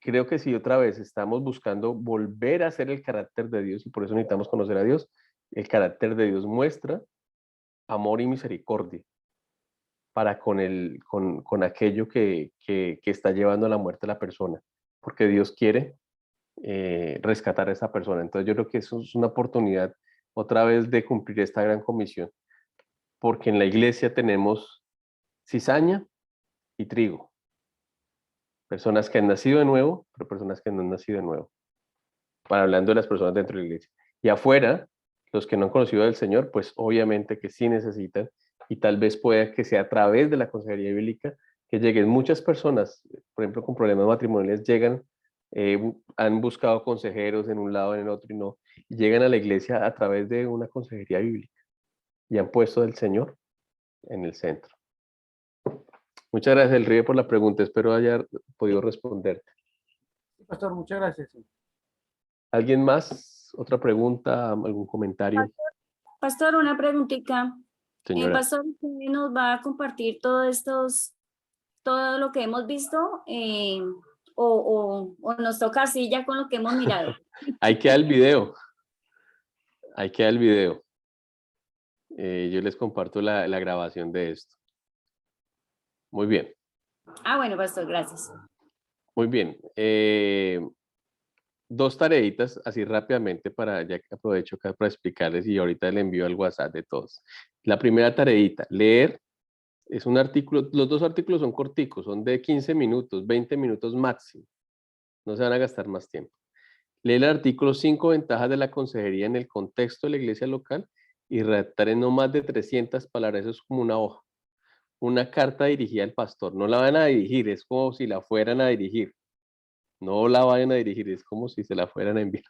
[SPEAKER 1] creo que si otra vez estamos buscando volver a ser el carácter de Dios, y por eso necesitamos conocer a Dios, el carácter de Dios muestra amor y misericordia para con aquello que está llevando a la muerte a la persona, porque Dios quiere rescatar a esa persona. Entonces yo creo que eso es una oportunidad otra vez de cumplir esta gran comisión, porque en la iglesia tenemos cizaña y trigo. Personas que han nacido de nuevo, pero personas que no han nacido de nuevo. Para hablando de las personas dentro de la iglesia. Y afuera, los que no han conocido al Señor, pues obviamente que sí necesitan, y tal vez pueda que sea a través de la consejería bíblica que lleguen muchas personas, por ejemplo, con problemas matrimoniales, llegan, han buscado consejeros en un lado, en el otro, y llegan a la iglesia a través de una consejería bíblica, y han puesto al Señor en el centro. Muchas gracias, Elrie, por la pregunta. Espero haya podido responderte.
[SPEAKER 2] Pastor, muchas gracias.
[SPEAKER 1] ¿Alguien más? ¿Otra pregunta? ¿Algún comentario?
[SPEAKER 3] Pastor, una preguntita.
[SPEAKER 1] Señora.
[SPEAKER 3] Pastor, ¿usted nos va a compartir todo lo que hemos visto? O nos toca así ya con lo que hemos mirado.
[SPEAKER 1] Ahí queda el video. Ahí queda el video. Yo les comparto la grabación de esto. Muy bien.
[SPEAKER 3] Ah, bueno, Pastor, gracias.
[SPEAKER 1] Muy bien. 2 tareitas, así rápidamente, ya que aprovecho acá para explicarles y ahorita le envío al WhatsApp de todos. La primera tareita, leer, es un artículo, los 2 artículos son corticos, son de 15 minutos, 20 minutos máximo. No se van a gastar más tiempo. Leer el artículo 5 ventajas de la consejería en el contexto de la iglesia local y redactar en no más de 300 palabras. Eso es como una hoja, una carta dirigida al pastor. No la van a dirigir, es como si la fueran a dirigir. No la vayan a dirigir, es como si se la fueran a enviar.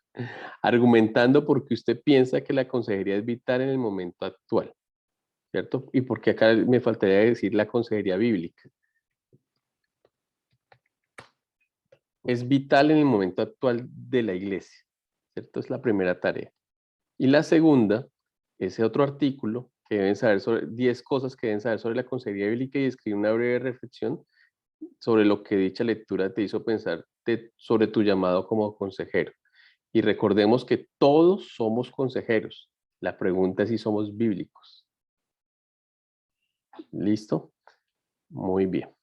[SPEAKER 1] Argumentando por qué usted piensa que la consejería es vital en el momento actual, ¿cierto? Y porque acá me faltaría decir la consejería bíblica. Es vital en el momento actual de la iglesia, ¿cierto? Es la primera tarea. Y la segunda, ese otro artículo que deben saber sobre 10 cosas que deben saber sobre la consejería bíblica y escribir una breve reflexión sobre lo que dicha lectura te hizo pensar sobre tu llamado como consejero. Y recordemos que todos somos consejeros. La pregunta es si somos bíblicos. ¿Listo? Muy bien.